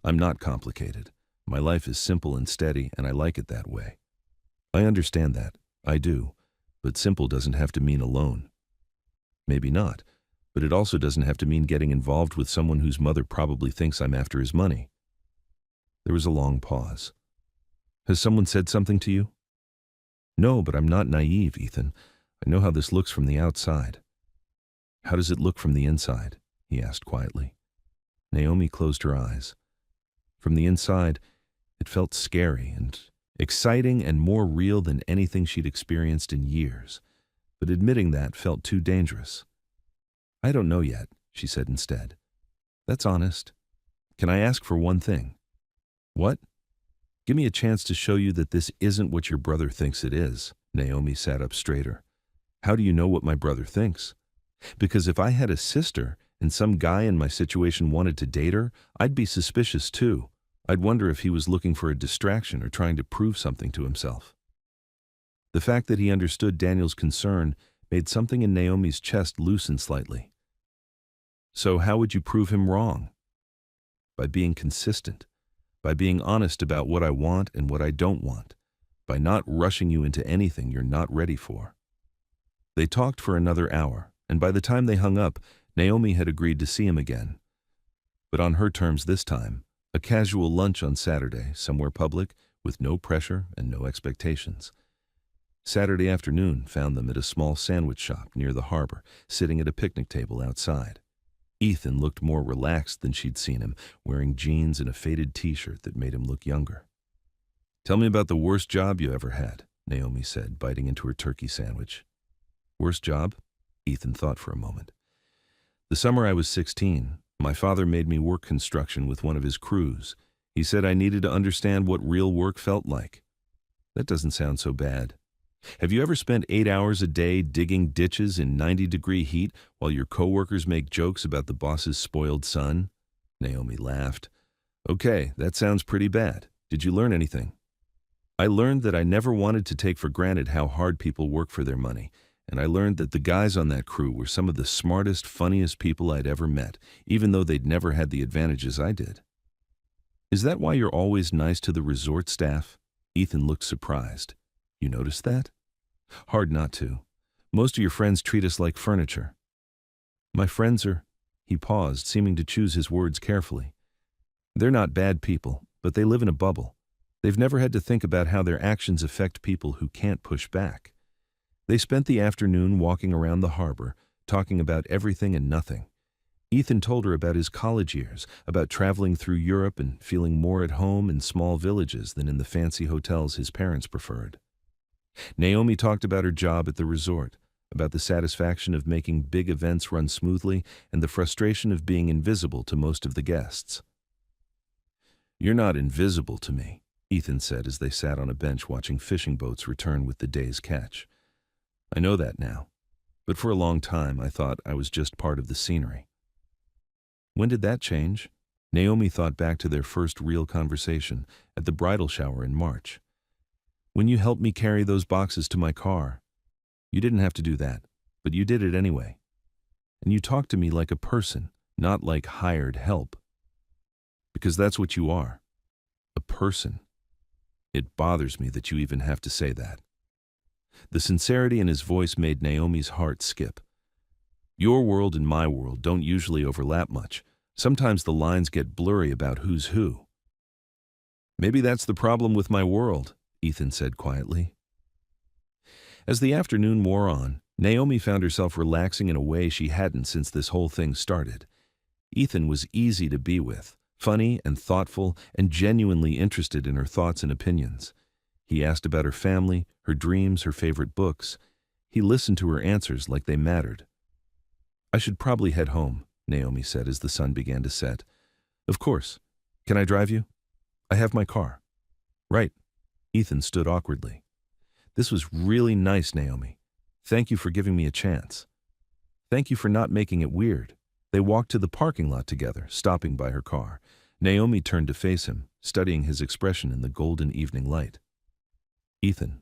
"I'm not complicated. My life is simple and steady, and I like it that way." "I understand that. I do. But simple doesn't have to mean alone." "Maybe not, but it also doesn't have to mean getting involved with someone whose mother probably thinks I'm after his money." There was a long pause. "Has someone said something to you?" "No, but I'm not naive, Ethan. I know how this looks from the outside." "How does it look from the inside?" he asked quietly. Naomi closed her eyes. From the inside, it felt scary and exciting and more real than anything she'd experienced in years. But admitting that felt too dangerous. "I don't know yet," she said instead. "That's honest. Can I ask for one thing?" "What?" "Give me a chance to show you that this isn't what your brother thinks it is." Naomi sat up straighter. "How do you know what my brother thinks?" "Because if I had a sister and some guy in my situation wanted to date her, I'd be suspicious too. I'd wonder if he was looking for a distraction or trying to prove something to himself." The fact that he understood Daniel's concern made something in Naomi's chest loosen slightly. "So how would you prove him wrong?" "By being consistent. By being honest about what I want and what I don't want. By not rushing you into anything you're not ready for." They talked for another hour, and by the time they hung up, Naomi had agreed to see him again. But on her terms this time, a casual lunch on Saturday, somewhere public, with no pressure and no expectations. Saturday afternoon found them at a small sandwich shop near the harbor, sitting at a picnic table outside. Ethan looked more relaxed than she'd seen him, wearing jeans and a faded t-shirt that made him look younger. "Tell me about the worst job you ever had," Naomi said, biting into her turkey sandwich. "Worst job?" Ethan thought for a moment. "The summer I was 16, my father made me work construction with one of his crews. He said I needed to understand what real work felt like. That doesn't sound so bad. Have you ever spent 8 hours a day digging ditches in 90-degree heat while your coworkers make jokes about the boss's spoiled son? Naomi laughed. Okay, that sounds pretty bad. Did you learn anything? I learned that I never wanted to take for granted how hard people work for their money, and I learned that the guys on that crew were some of the smartest, funniest people I'd ever met, even though they'd never had the advantages I did. Is that why you're always nice to the resort staff? Ethan looked surprised. You noticed that? Hard not to. Most of your friends treat us like furniture. My friends are... He paused, seeming to choose his words carefully. They're not bad people, but they live in a bubble. They've never had to think about how their actions affect people who can't push back. They spent the afternoon walking around the harbor, talking about everything and nothing. Ethan told her about his college years, about traveling through Europe and feeling more at home in small villages than in the fancy hotels his parents preferred. Naomi talked about her job at the resort, about the satisfaction of making big events run smoothly and the frustration of being invisible to most of the guests. You're not invisible to me, Ethan said as they sat on a bench watching fishing boats return with the day's catch. I know that now, but for a long time I thought I was just part of the scenery. When did that change? Naomi thought back to their first real conversation at the bridal shower in March. When you helped me carry those boxes to my car. You didn't have to do that, but you did it anyway. And you talked to me like a person, not like hired help. Because that's what you are, a person. It bothers me that you even have to say that. The sincerity in his voice made Naomi's heart skip. Your world and my world don't usually overlap much. Sometimes the lines get blurry about who's who. Maybe that's the problem with my world, Ethan said quietly. As the afternoon wore on, Naomi found herself relaxing in a way she hadn't since this whole thing started. Ethan was easy to be with, funny and thoughtful and genuinely interested in her thoughts and opinions. He asked about her family, her dreams, her favorite books. He listened to her answers like they mattered. I should probably head home, Naomi said as the sun began to set. Of course. Can I drive you? I have my car. Right. Ethan stood awkwardly. This was really nice, Naomi. Thank you for giving me a chance. Thank you for not making it weird. They walked to the parking lot together, stopping by her car. Naomi turned to face him, studying his expression in the golden evening light. Ethan.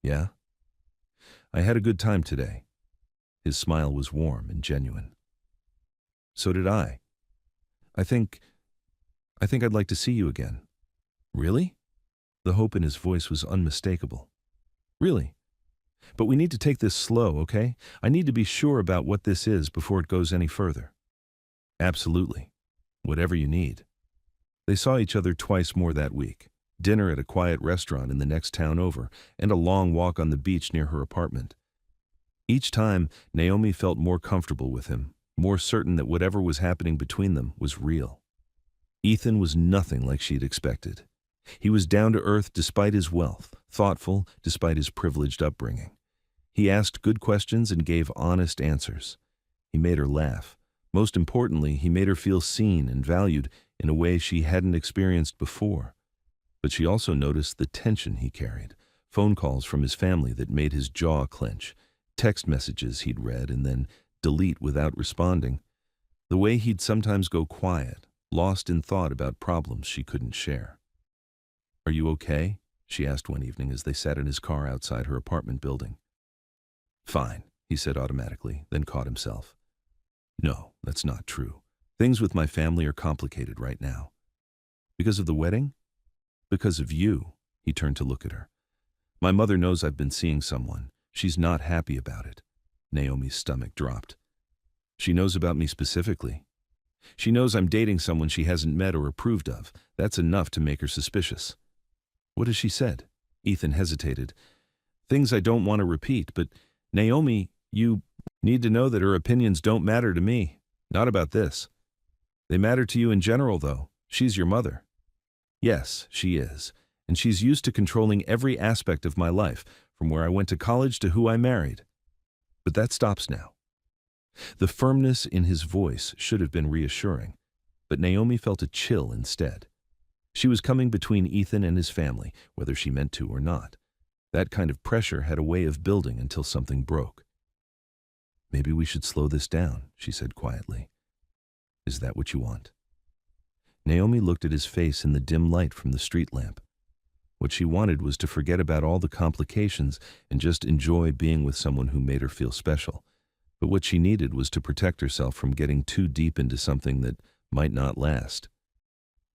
Yeah? I had a good time today. His smile was warm and genuine. So did I. I think I'd like to see you again. Really? The hope in his voice was unmistakable. Really? But we need to take this slow, okay? I need to be sure about what this is before it goes any further. Absolutely. Whatever you need. They saw each other twice more that week. Dinner at a quiet restaurant in the next town over, and a long walk on the beach near her apartment. Each time, Naomi felt more comfortable with him, more certain that whatever was happening between them was real. Ethan was nothing like she'd expected. He was down to earth despite his wealth, thoughtful despite his privileged upbringing. He asked good questions and gave honest answers. He made her laugh. Most importantly, he made her feel seen and valued in a way she hadn't experienced before. But she also noticed the tension he carried, phone calls from his family that made his jaw clench, text messages he'd read and then delete without responding, the way he'd sometimes go quiet, lost in thought about problems she couldn't share. Are you okay? She asked one evening as they sat in his car outside her apartment building. Fine, he said automatically, then caught himself. No, that's not true. Things with my family are complicated right now. Because of the wedding? Because of you, he turned to look at her. My mother knows I've been seeing someone. She's not happy about it. Naomi's stomach dropped. She knows about me specifically. She knows I'm dating someone she hasn't met or approved of. That's enough to make her suspicious. What has she said? Ethan hesitated. Things I don't want to repeat, but Naomi, you need to know that her opinions don't matter to me. Not about this. They matter to you in general, though. She's your mother. Yes, she is. And she's used to controlling every aspect of my life, from where I went to college to who I married. But that stops now. The firmness in his voice should have been reassuring, but Naomi felt a chill instead. She was coming between Ethan and his family, whether she meant to or not. That kind of pressure had a way of building until something broke. "Maybe we should slow this down," she said quietly. "Is that what you want?" Naomi looked at his face in the dim light from the street lamp. What she wanted was to forget about all the complications and just enjoy being with someone who made her feel special. But what she needed was to protect herself from getting too deep into something that might not last.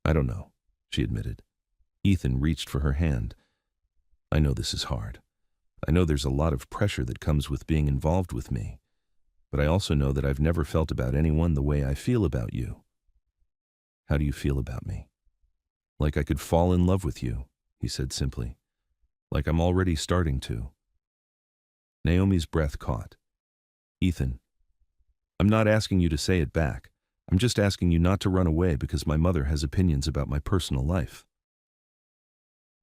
"I don't know," she admitted. Ethan reached for her hand. "I know this is hard. I know there's a lot of pressure that comes with being involved with me. But I also know that I've never felt about anyone the way I feel about you." "How do you feel about me?" "Like I could fall in love with you," he said simply. "Like I'm already starting to." Naomi's breath caught. "Ethan, I'm not asking you to say it back. I'm just asking you not to run away because my mother has opinions about my personal life."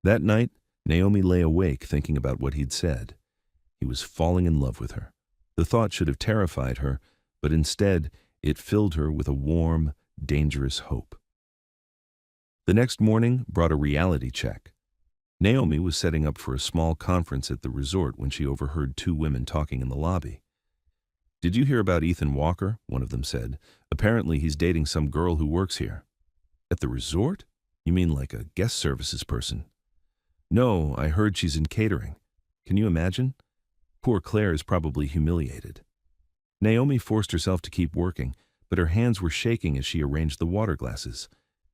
That night, Naomi lay awake thinking about what he'd said. He was falling in love with her. The thought should have terrified her, but instead, it filled her with a warm, dangerous hope. The next morning brought a reality check. Naomi was setting up for a small conference at the resort when she overheard two women talking in the lobby. "Did you hear about Ethan Walker?" one of them said. "Apparently he's dating some girl who works here." "At the resort? You mean like a guest services person?" "No, I heard she's in catering. Can you imagine? Poor Claire is probably humiliated." Naomi forced herself to keep working, but her hands were shaking as she arranged the water glasses.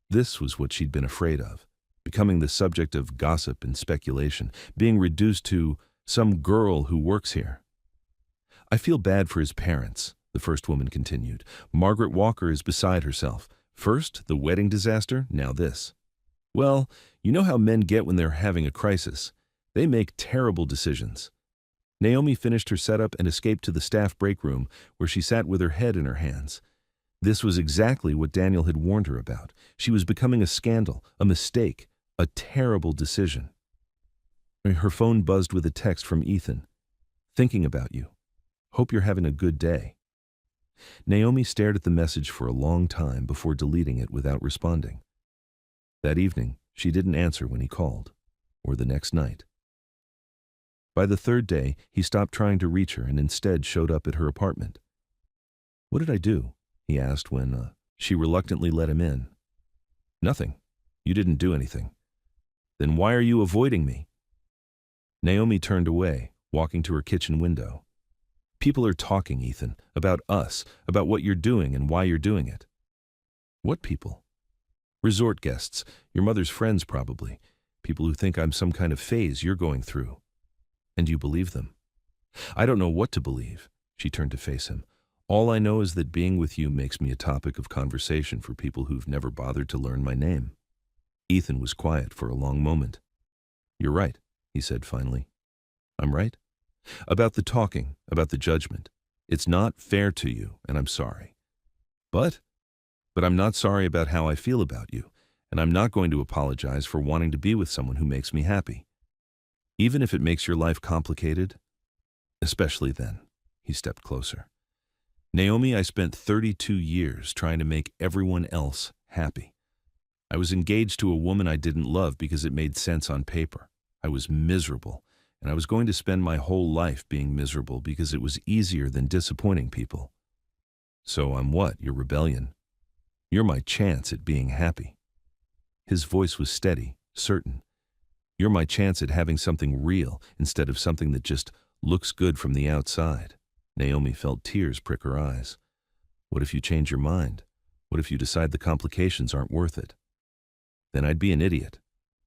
This was what she'd been afraid of, becoming the subject of gossip and speculation, being reduced to some girl who works here. "I feel bad for his parents," the first woman continued. "Margaret Walker is beside herself. First, the wedding disaster, now this. Well, you know how men get when they're having a crisis. They make terrible decisions." Naomi finished her setup and escaped to the staff break room, where she sat with her head in her hands. This was exactly what Daniel had warned her about. She was becoming a scandal, a mistake, a terrible decision. Her phone buzzed with a text from Ethan. "Thinking about you. Hope you're having a good day." Naomi stared at the message for a long time before deleting it without responding. That evening, she didn't answer when he called, or the next night. By the third day, he stopped trying to reach her and instead showed up at her apartment. "What did I do?" he asked when she reluctantly let him in. "Nothing. You didn't do anything." "Then why are you avoiding me?" Naomi turned away, walking to her kitchen window. "People are talking, Ethan, about us, about what you're doing and why you're doing it." "What people?" "Resort guests, your mother's friends probably, people who think I'm some kind of phase you're going through." "And you believe them?" "I don't know what to believe." She turned to face him. "All I know is that being with you makes me a topic of conversation for people who've never bothered to learn my name." Ethan was quiet for a long moment. "You're right," he said finally. "I'm right?" "About the talking, about the judgment. It's not fair to you, and I'm sorry. But I'm not sorry about how I feel about you, and I'm not going to apologize for wanting to be with someone who makes me happy. Even if it makes your life complicated, especially then." He stepped closer. "Naomi, I spent 32 years trying to make everyone else happy. I was engaged to a woman I didn't love because it made sense on paper. I was miserable, and I was going to spend my whole life being miserable because it was easier than disappointing people. So I'm what, your rebellion? You're my chance at being happy." His voice was steady, certain. "You're my chance at having something real instead of something that just looks good from the outside." Naomi felt tears prick her eyes. "What if you change your mind? What if you decide the complications aren't worth it?" "Then I'd be an idiot."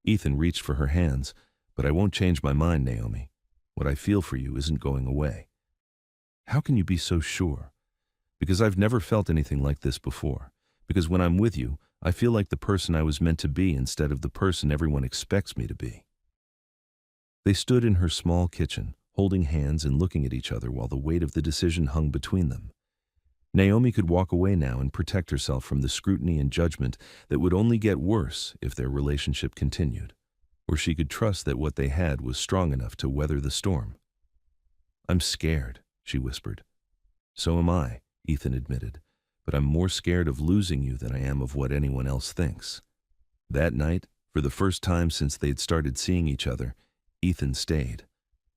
Ethan reached for her hands. "But I won't change my mind, Naomi. What I feel for you isn't going away." "How can you be so sure?" "Because I've never felt anything like this before. Because when I'm with you, I feel like the person I was meant to be instead of the person everyone expects me to be." They stood in her small kitchen, holding hands and looking at each other while the weight of the decision hung between them. Naomi could walk away now and protect herself from the scrutiny and judgment that would only get worse if their relationship continued, or she could trust that what they had was strong enough to weather the storm. "I'm scared," she whispered. "So am I," Ethan admitted, "but I'm more scared of losing you than I am of what anyone else thinks." That night, for the first time since they'd started seeing each other, Ethan stayed.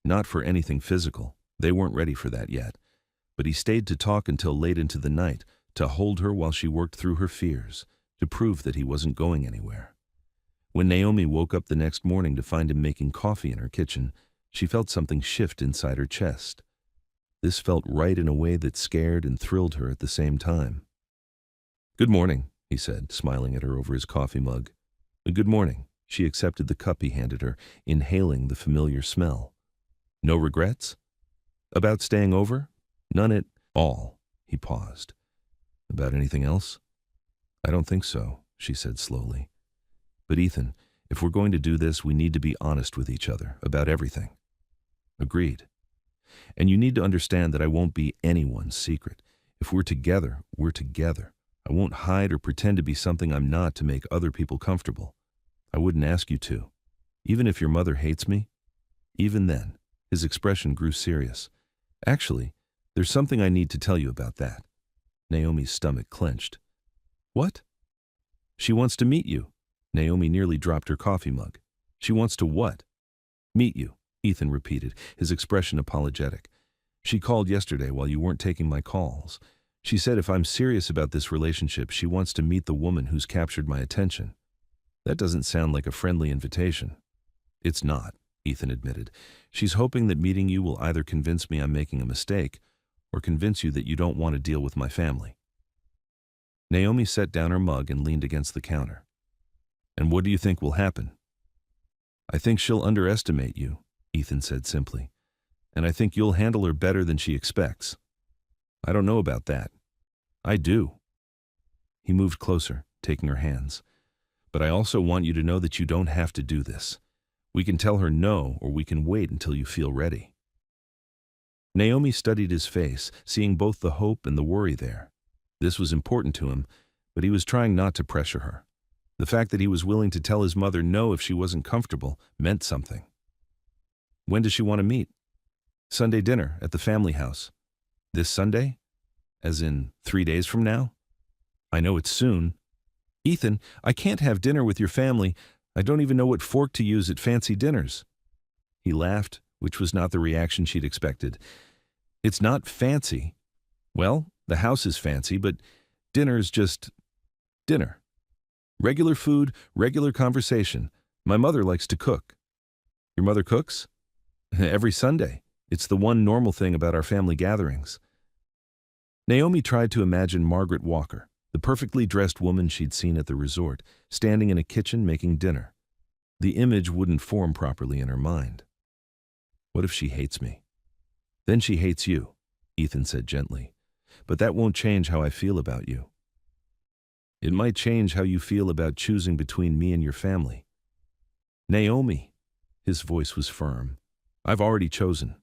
Not for anything physical, they weren't ready for that yet, but he stayed to talk until late into the night, to hold her while she worked through her fears, to prove that he wasn't going anywhere. When Naomi woke up the next morning to find him making coffee in her kitchen, she felt something shift inside her chest. This felt right in a way that scared and thrilled her at the same time. "Good morning," he said, smiling at her over his coffee mug. "Good morning." She accepted the cup he handed her, inhaling the familiar smell. "No regrets? About staying over?" "None at all." He paused. "About anything else?" "I don't think so," she said slowly. "But Ethan, if we're going to do this, we need to be honest with each other about everything." "Agreed. And you need to understand that I won't be anyone's secret. If we're together, we're together. I won't hide or pretend to be something I'm not to make other people comfortable. I wouldn't ask you to. Even if your mother hates me?" Even then, his expression grew serious. "Actually, there's something I need to tell you about that." Naomi's stomach clenched. "What?" "She wants to meet you." Naomi nearly dropped her coffee mug. "She wants to what?" "Meet you," Ethan repeated, his expression apologetic. "She called yesterday while you weren't taking my calls. She said if I'm serious about this relationship, she wants to meet the woman who's captured my attention." "That doesn't sound like a friendly invitation." "It's not," Ethan admitted. "She's hoping that meeting you will either convince me I'm making a mistake or convince you that you don't want to deal with my family." Naomi set down her mug and leaned against the counter. "And what do you think will happen?" "I think she'll underestimate you," Ethan said simply. "And I think you'll handle her better than she expects." "I don't know about that." "I do." He moved closer, taking her hands. "But I also want you to know that you don't have to do this. We can tell her no, or we can wait until you feel ready." Naomi studied his face, seeing both the hope and the worry there. This was important to him, but he was trying not to pressure her. The fact that he was willing to tell his mother no if she wasn't comfortable meant something. "When does she want to meet?" "Sunday dinner at the family house." "This Sunday? As in 3 days from now?" "I know it's soon." "Ethan, I can't have dinner with your family. I don't even know what fork to use at fancy dinners." He laughed, which was not the reaction she'd expected. "It's not fancy." "Well, the house is fancy, but dinner's just dinner. Regular food, regular conversation. My mother likes to cook." "Your mother cooks?" "Every Sunday. It's the one normal thing about our family gatherings." Naomi tried to imagine Margaret Walker, the perfectly dressed woman she'd seen at the resort, standing in a kitchen making dinner. The image wouldn't form properly in her mind. "What if she hates me?" "Then she hates you," Ethan said gently. "But that won't change how I feel about you." "It might change how you feel about choosing between me and your family." "Naomi," his voice was firm, "I've already chosen.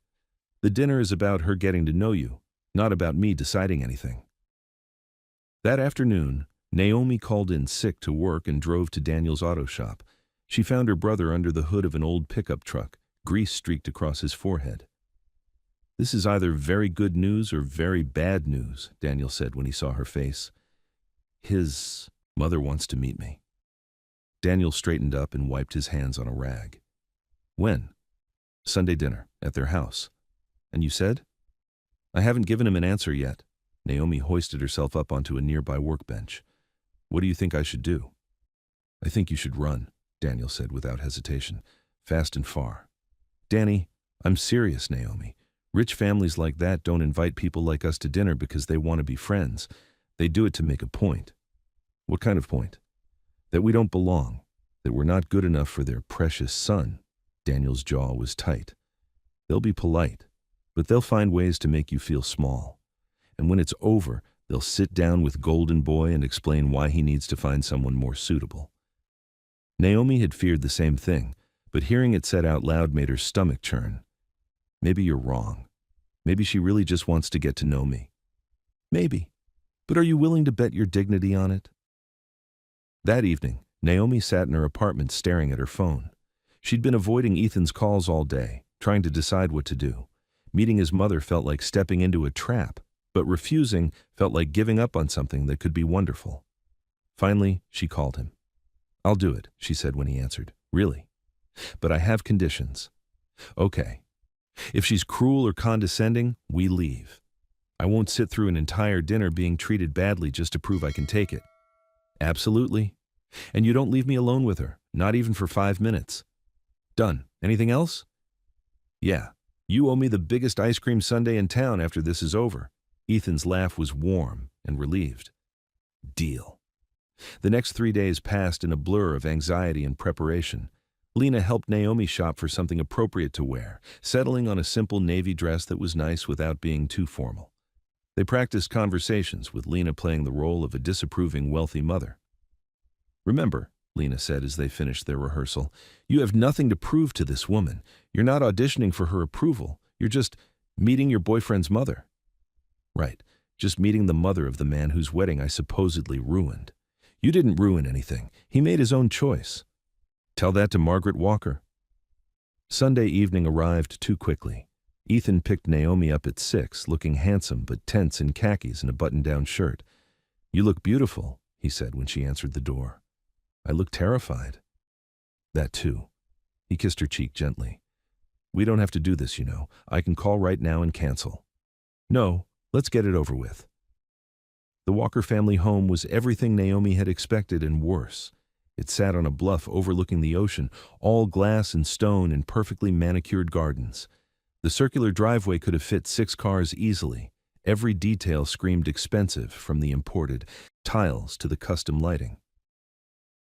The dinner is about her getting to know you, not about me deciding anything." That afternoon, Naomi called in sick to work and drove to Daniel's auto shop. She found her brother under the hood of an old pickup truck, grease streaked across his forehead. "This is either very good news or very bad news," Daniel said when he saw her face. "His mother wants to meet me." Daniel straightened up and wiped his hands on a rag. "When?" "Sunday dinner, at their house." "And you said?" "I haven't given him an answer yet." Naomi hoisted herself up onto a nearby workbench. "What do you think I should do?" "I think you should run," Daniel said without hesitation. "Fast and far." "Danny, I'm serious, Naomi. Rich families like that don't invite people like us to dinner because they want to be friends. They do it to make a point." "What kind of point?" "That we don't belong, that we're not good enough for their precious son." Daniel's jaw was tight. "They'll be polite, but they'll find ways to make you feel small. And when it's over, they'll sit down with Golden Boy and explain why he needs to find someone more suitable." Naomi had feared the same thing, but hearing it said out loud made her stomach churn. "Maybe you're wrong. Maybe she really just wants to get to know me." "Maybe. But are you willing to bet your dignity on it?" That evening, Naomi sat in her apartment staring at her phone. She'd been avoiding Ethan's calls all day, trying to decide what to do. Meeting his mother felt like stepping into a trap, but refusing felt like giving up on something that could be wonderful. Finally, she called him. I'll do it, she said when he answered. Really? But I have conditions. Okay. If she's cruel or condescending, we leave. I won't sit through an entire dinner being treated badly just to prove I can take it. Absolutely. And you don't leave me alone with her, not even for 5 minutes. Done. Anything else? Yeah. You owe me the biggest ice cream sundae in town after this is over. Ethan's laugh was warm and relieved. Deal. The next 3 days passed in a blur of anxiety and preparation. Lena helped Naomi shop for something appropriate to wear, settling on a simple navy dress that was nice without being too formal. They practiced conversations, with Lena playing the role of a disapproving wealthy mother. Remember, Lena said as they finished their rehearsal, you have nothing to prove to this woman. You're not auditioning for her approval. You're just meeting your boyfriend's mother. Right, just meeting the mother of the man whose wedding I supposedly ruined. You didn't ruin anything. He made his own choice. Tell that to Margaret Walker. Sunday evening arrived too quickly. Ethan picked Naomi up at 6, looking handsome but tense in khakis and a button-down shirt. You look beautiful, he said when she answered the door. I look terrified. That too. He kissed her cheek gently. We don't have to do this, you know. I can call right now and cancel. No, let's get it over with. The Walker family home was everything Naomi had expected and worse. It sat on a bluff overlooking the ocean, all glass and stone in perfectly manicured gardens. The circular driveway could have fit 6 cars easily. Every detail screamed expensive, from the imported tiles to the custom lighting.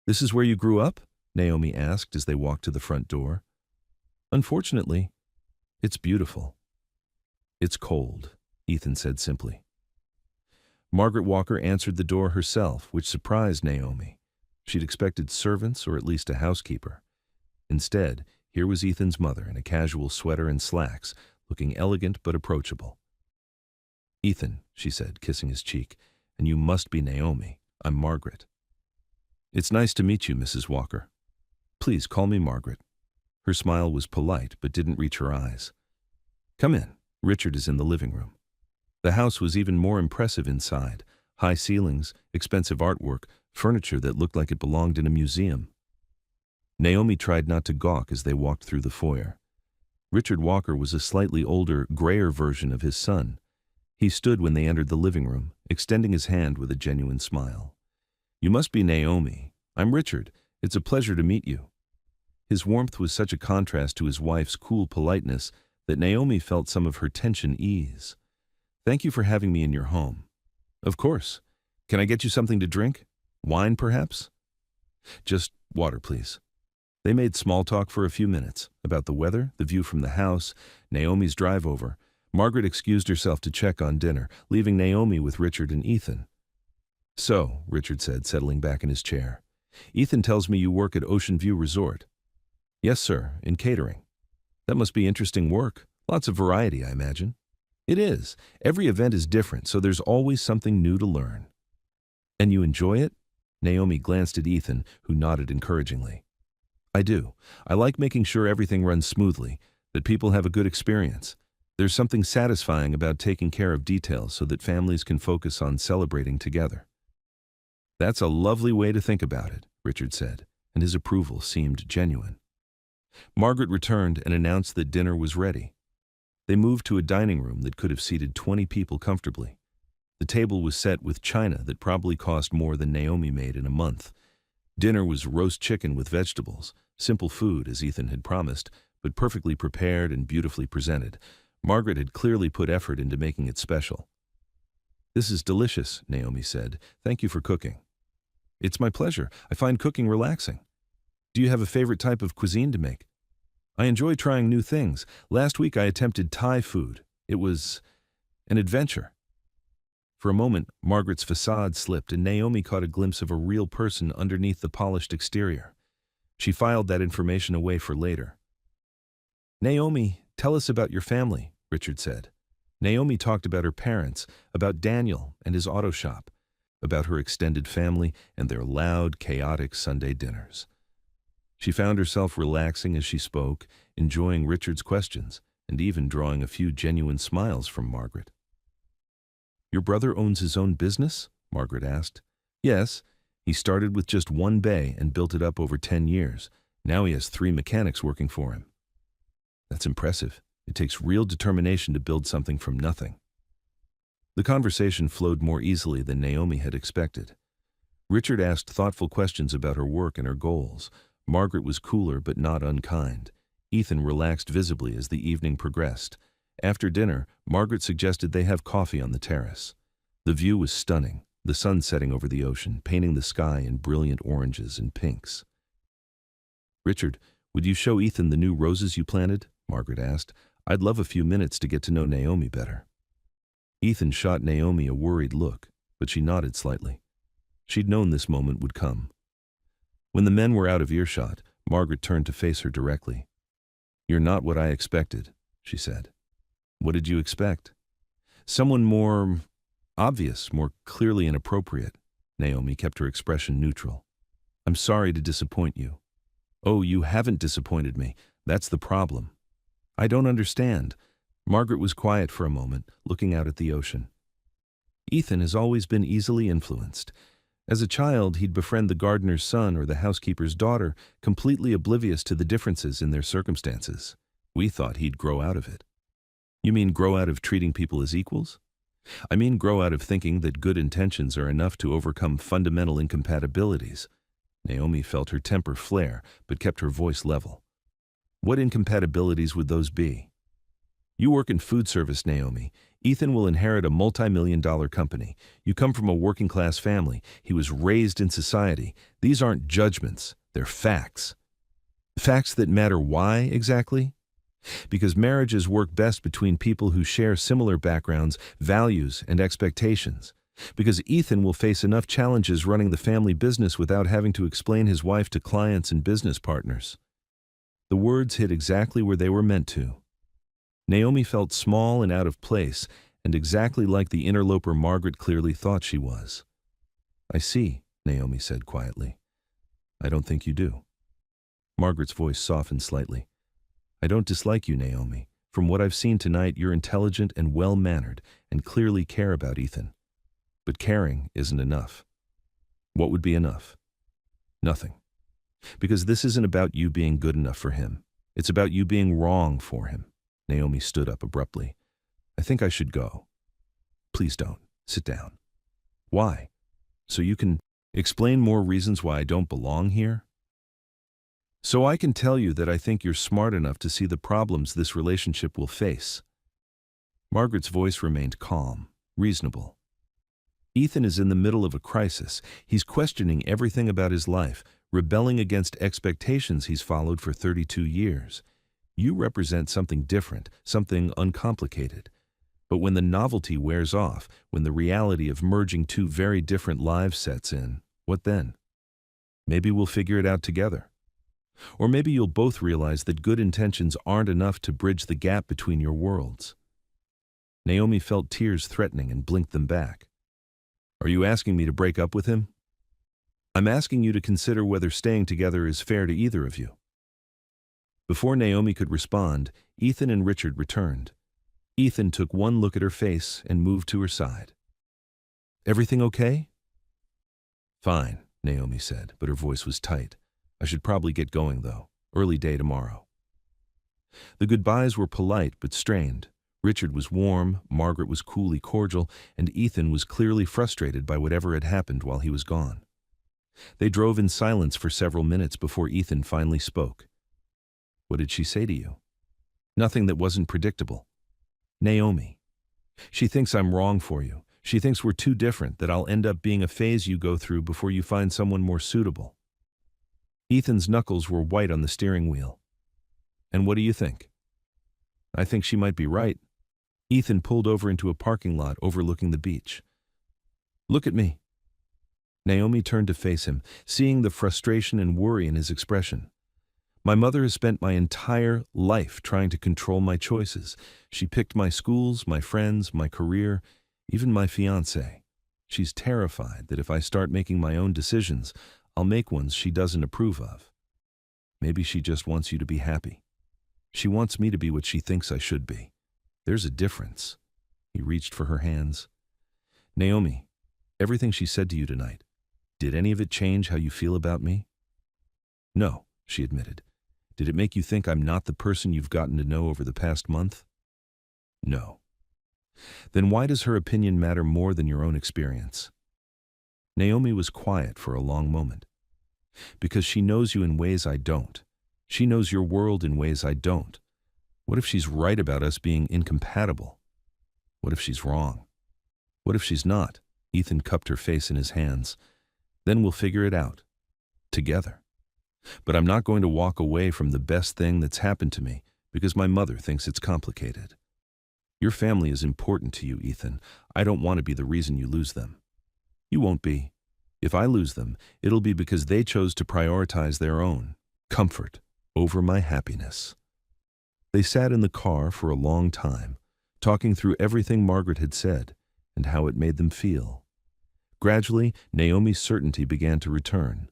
This is where you grew up? Naomi asked as they walked to the front door. Unfortunately, it's beautiful. It's cold, Ethan said simply. Margaret Walker answered the door herself, which surprised Naomi. She'd expected servants or at least a housekeeper. Instead, here was Ethan's mother in a casual sweater and slacks, looking elegant but approachable. Ethan, she said, kissing his cheek, and you must be Naomi. I'm Margaret. It's nice to meet you, Mrs. Walker. Please call me Margaret. Her smile was polite but didn't reach her eyes. Come in. Richard is in the living room. The house was even more impressive inside. High ceilings, expensive artwork, furniture that looked like it belonged in a museum. Naomi tried not to gawk as they walked through the foyer. Richard Walker was a slightly older, grayer version of his son. He stood when they entered the living room, extending his hand with a genuine smile. You must be Naomi. I'm Richard. It's a pleasure to meet you. His warmth was such a contrast to his wife's cool politeness that Naomi felt some of her tension ease. Thank you for having me in your home. Of course. Can I get you something to drink? Wine, perhaps? Just water, please. They made small talk for a few minutes, about the weather, the view from the house, Naomi's drive over. Margaret excused herself to check on dinner, leaving Naomi with Richard and Ethan. So, Richard said, settling back in his chair, Ethan tells me you work at Ocean View Resort. Yes, sir, in catering. That must be interesting work. Lots of variety, I imagine. It is. Every event is different, so there's always something new to learn. And you enjoy it? Naomi glanced at Ethan, who nodded encouragingly. I do. I like making sure everything runs smoothly, that people have a good experience. There's something satisfying about taking care of details so that families can focus on celebrating together. That's a lovely way to think about it, Richard said, and his approval seemed genuine. Margaret returned and announced that dinner was ready. They moved to a dining room that could have seated 20 people comfortably. The table was set with china that probably cost more than Naomi made in a month. Dinner was roast chicken with vegetables, simple food as Ethan had promised, but perfectly prepared and beautifully presented. Margaret had clearly put effort into making it special. This is delicious, Naomi said. Thank you for cooking. It's my pleasure. I find cooking relaxing. Do you have a favorite type of cuisine to make? I enjoy trying new things. Last week I attempted Thai food. It was an adventure. For a moment, Margaret's facade slipped and Naomi caught a glimpse of a real person underneath the polished exterior. She filed that information away for later. Naomi, tell us about your family, Richard said. Naomi talked about her parents, about Daniel and his auto shop, about her extended family and their loud, chaotic Sunday dinners. She found herself relaxing as she spoke, enjoying Richard's questions, and even drawing a few genuine smiles from Margaret. Your brother owns his own business? Margaret asked. Yes, He started with just one bay and built it up over 10 years. Now he has 3 mechanics working for him. That's impressive. It takes real determination to build something from nothing. The conversation flowed more easily than Naomi had expected. Richard asked thoughtful questions about her work and her goals. Margaret was cooler but not unkind. Ethan relaxed visibly as the evening progressed. After dinner, Margaret suggested they have coffee on the terrace. The view was stunning, the sun setting over the ocean, painting the sky in brilliant oranges and pinks. "Richard, would you show Ethan the new roses you planted?" Margaret asked. "I'd love a few minutes to get to know Naomi better." Ethan shot Naomi a worried look, but she nodded slightly. She'd known this moment would come. When the men were out of earshot, Margaret turned to face her directly. "You're not what I expected," she said. "What did you expect?" "Someone more obvious, more clearly inappropriate." Naomi kept her expression neutral. "I'm sorry to disappoint you." "Oh, you haven't disappointed me. That's the problem." "I don't understand." Margaret was quiet for a moment, looking out at the ocean. "Ethan has always been easily influenced. As a child, he'd befriend the gardener's son or the housekeeper's daughter, completely oblivious to the differences in their circumstances. We thought he'd grow out of it." "You mean grow out of treating people as equals?" "I mean grow out of thinking that good intentions are enough to overcome fundamental incompatibilities." Naomi felt her temper flare, but kept her voice level. "What incompatibilities would those be?" "You work in food service, Naomi. Ethan will inherit a multi-million-dollar company. You come from a working-class family. He was raised in society. These aren't judgments. They're facts." "Facts that matter why, exactly?" "Because marriages work best between people who share similar backgrounds, values, and expectations. Because Ethan will face enough challenges running the family business without having to explain his wife to clients and business partners." The words hit exactly where they were meant to. Naomi felt small and out of place, and exactly like the interloper Margaret clearly thought she was. "I see," Naomi said quietly. "I don't think you do." Margaret's voice softened slightly. "I don't dislike you, Naomi. From what I've seen tonight, you're intelligent and well-mannered, and clearly care about Ethan. But caring isn't enough." "What would be enough?" "Nothing. Because this isn't about you being good enough for him. It's about you being wrong for him." Naomi stood up abruptly. "I think I should go." "Please don't. Sit down." "Why? So you can explain more reasons why I don't belong here?" "So I can tell you that I think you're smart enough to see the problems this relationship will face." Margaret's voice remained calm, reasonable. "Ethan is in the middle of a crisis. He's questioning everything about his life, rebelling against expectations he's followed for 32 years. You represent something different, something uncomplicated. But when the novelty wears off, when the reality of merging 2 very different lives sets in, what then? Maybe we'll figure it out together. Or maybe you'll both realize that good intentions aren't enough to bridge the gap between your worlds." Naomi felt tears threatening and blinked them back. "Are you asking me to break up with him?" "I'm asking you to consider whether staying together is fair to either of you." Before Naomi could respond, Ethan and Richard returned. Ethan took one look at her face and moved to her side. "Everything okay?" "Fine," Naomi said, but her voice was tight. "I should probably get going, though. Early day tomorrow." The goodbyes were polite but strained. Richard was warm, Margaret was coolly cordial, and Ethan was clearly frustrated by whatever had happened while he was gone. They drove in silence for several minutes before Ethan finally spoke. "What did she say to you?" "Nothing that wasn't predictable. Naomi. She thinks I'm wrong for you. She thinks we're too different, that I'll end up being a phase you go through before you find someone more suitable." Ethan's knuckles were white on the steering wheel. "And what do you think?" "I think she might be right." Ethan pulled over into a parking lot overlooking the beach. "Look at me." Naomi turned to face him, seeing the frustration and worry in his expression. "My mother has spent my entire life trying to control my choices. She picked my schools, my friends, my career, even my fiancé. She's terrified that if I start making my own decisions, I'll make ones she doesn't approve of. Maybe she just wants you to be happy. She wants me to be what she thinks I should be. There's a difference." He reached for her hands. "Naomi, everything she said to you tonight, Did any of it change how you feel about me? No, she admitted. Did it make you think I'm not the person you've gotten to know over the past month? No. Then why does her opinion matter more than your own experience? Naomi was quiet for a long moment. Because she knows you in ways I don't. She knows your world in ways I don't. What if she's right about us being incompatible? What if she's wrong? What if she's not? Ethan cupped her face in his hands. Then we'll figure it out. Together. But I'm not going to walk away from the best thing that's happened to me because my mother thinks it's complicated. Your family is important to you, Ethan. I don't want to be the reason you lose them. You won't be. If I lose them, it'll be because they chose to prioritize their own comfort over my happiness. They sat in the car for a long time, talking through everything Margaret had said and how it made them feel. Gradually, Naomi's certainty began to return.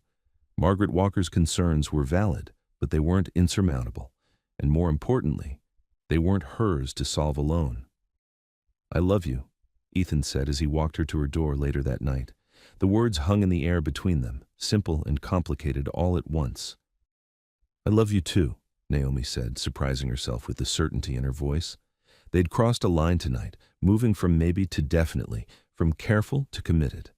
Margaret Walker's concerns were valid, but they weren't insurmountable, and more importantly, they weren't hers to solve alone. I love you, Ethan said as he walked her to her door later that night. The words hung in the air between them, simple and complicated all at once. I love you too, Naomi said, surprising herself with the certainty in her voice. They'd crossed a line tonight, moving from maybe to definitely, from careful to committed.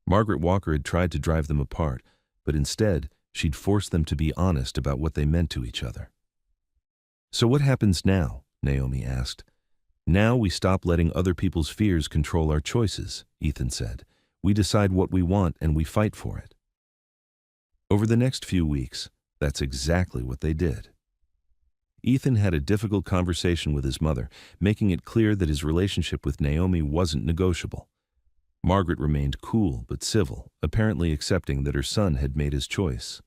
Margaret Walker had tried to drive them apart, but instead, she'd forced them to be honest about what they meant to each other. So what happens now? Naomi asked. Now we stop letting other people's fears control our choices, Ethan said. We decide what we want and we fight for it. Over the next few weeks, that's exactly what they did. Ethan had a difficult conversation with his mother, making it clear that his relationship with Naomi wasn't negotiable. Margaret remained cool but civil, apparently accepting that her son had made his choice.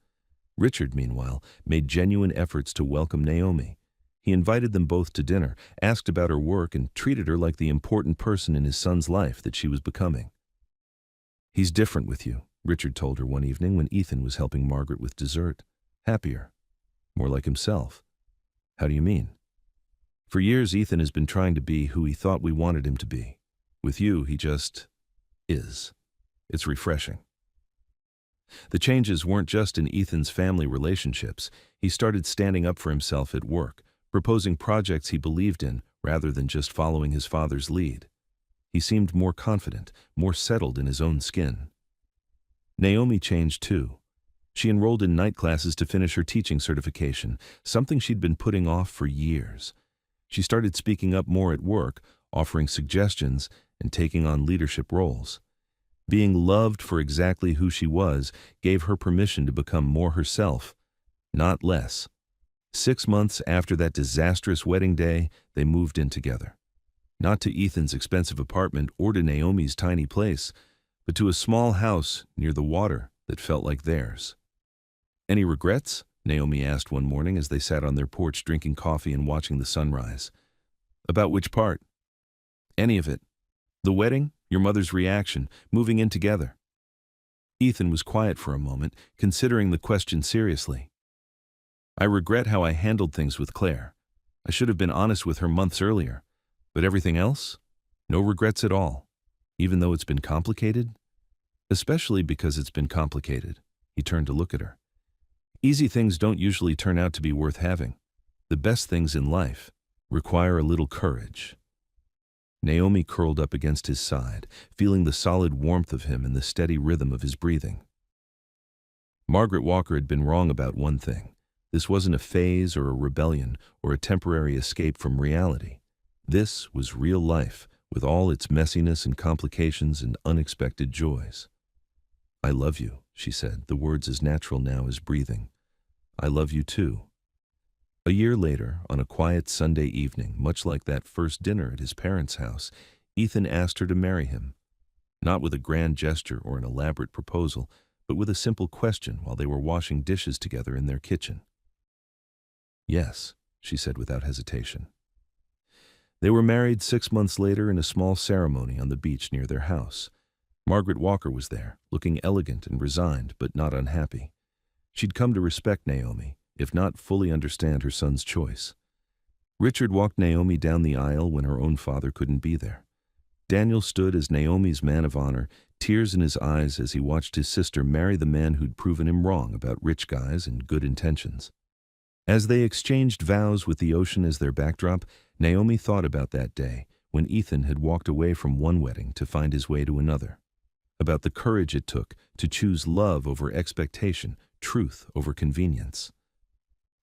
Richard, meanwhile, made genuine efforts to welcome Naomi. He invited them both to dinner, asked about her work, and treated her like the important person in his son's life that she was becoming. He's different with you, Richard told her one evening when Ethan was helping Margaret with dessert. Happier. More like himself. How do you mean? For years, Ethan has been trying to be who he thought we wanted him to be. With you, he just is. It's refreshing. The changes weren't just in Ethan's family relationships. He started standing up for himself at work, proposing projects he believed in rather than just following his father's lead. He seemed more confident, more settled in his own skin. Naomi changed too. She enrolled in night classes to finish her teaching certification, something she'd been putting off for years. She started speaking up more at work, offering suggestions and taking on leadership roles. Being loved for exactly who she was gave her permission to become more herself, not less. 6 months after that disastrous wedding day, they moved in together. Not to Ethan's expensive apartment or to Naomi's tiny place, but to a small house near the water that felt like theirs. Any regrets? Naomi asked one morning as they sat on their porch drinking coffee and watching the sunrise. About which part? Any of it. The wedding, your mother's reaction, moving in together. Ethan was quiet for a moment, considering the question seriously. I regret how I handled things with Claire. I should have been honest with her months earlier. But everything else? No regrets at all. Even though it's been complicated? Especially because it's been complicated. He turned to look at her. Easy things don't usually turn out to be worth having. The best things in life require a little courage. Naomi curled up against his side, feeling the solid warmth of him and the steady rhythm of his breathing. Margaret Walker had been wrong about one thing. This wasn't a phase or a rebellion or a temporary escape from reality. This was real life, with all its messiness and complications and unexpected joys. I love you, she said, the words as natural now as breathing. I love you too. A year later, on a quiet Sunday evening, much like that first dinner at his parents' house, Ethan asked her to marry him. Not with a grand gesture or an elaborate proposal, but with a simple question while they were washing dishes together in their kitchen. Yes, she said without hesitation. They were married 6 months later in a small ceremony on the beach near their house. Margaret Walker was there, looking elegant and resigned, but not unhappy. She'd come to respect Naomi, if not fully understand her son's choice. Richard walked Naomi down the aisle when her own father couldn't be there. Daniel stood as Naomi's man of honor, tears in his eyes as he watched his sister marry the man who'd proven him wrong about rich guys and good intentions. As they exchanged vows with the ocean as their backdrop, Naomi thought about that day when Ethan had walked away from one wedding to find his way to another, about the courage it took to choose love over expectation, truth over convenience.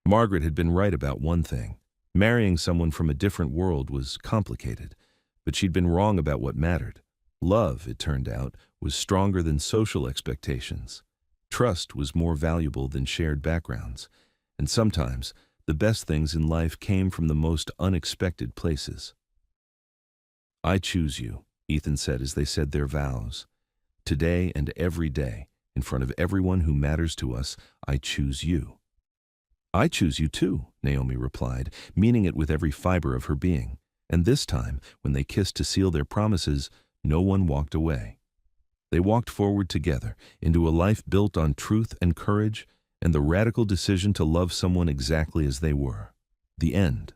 Margaret had been right about one thing. Marrying someone from a different world was complicated, but she'd been wrong about what mattered. Love, it turned out, was stronger than social expectations. Trust was more valuable than shared backgrounds, and sometimes the best things in life came from the most unexpected places. "I choose you," Ethan said as they said their vows. "Today and every day, in front of everyone who matters to us, I choose you." "I choose you too," Naomi replied, meaning it with every fiber of her being. And this time, when they kissed to seal their promises, no one walked away. They walked forward together into a life built on truth and courage and the radical decision to love someone exactly as they were. The end.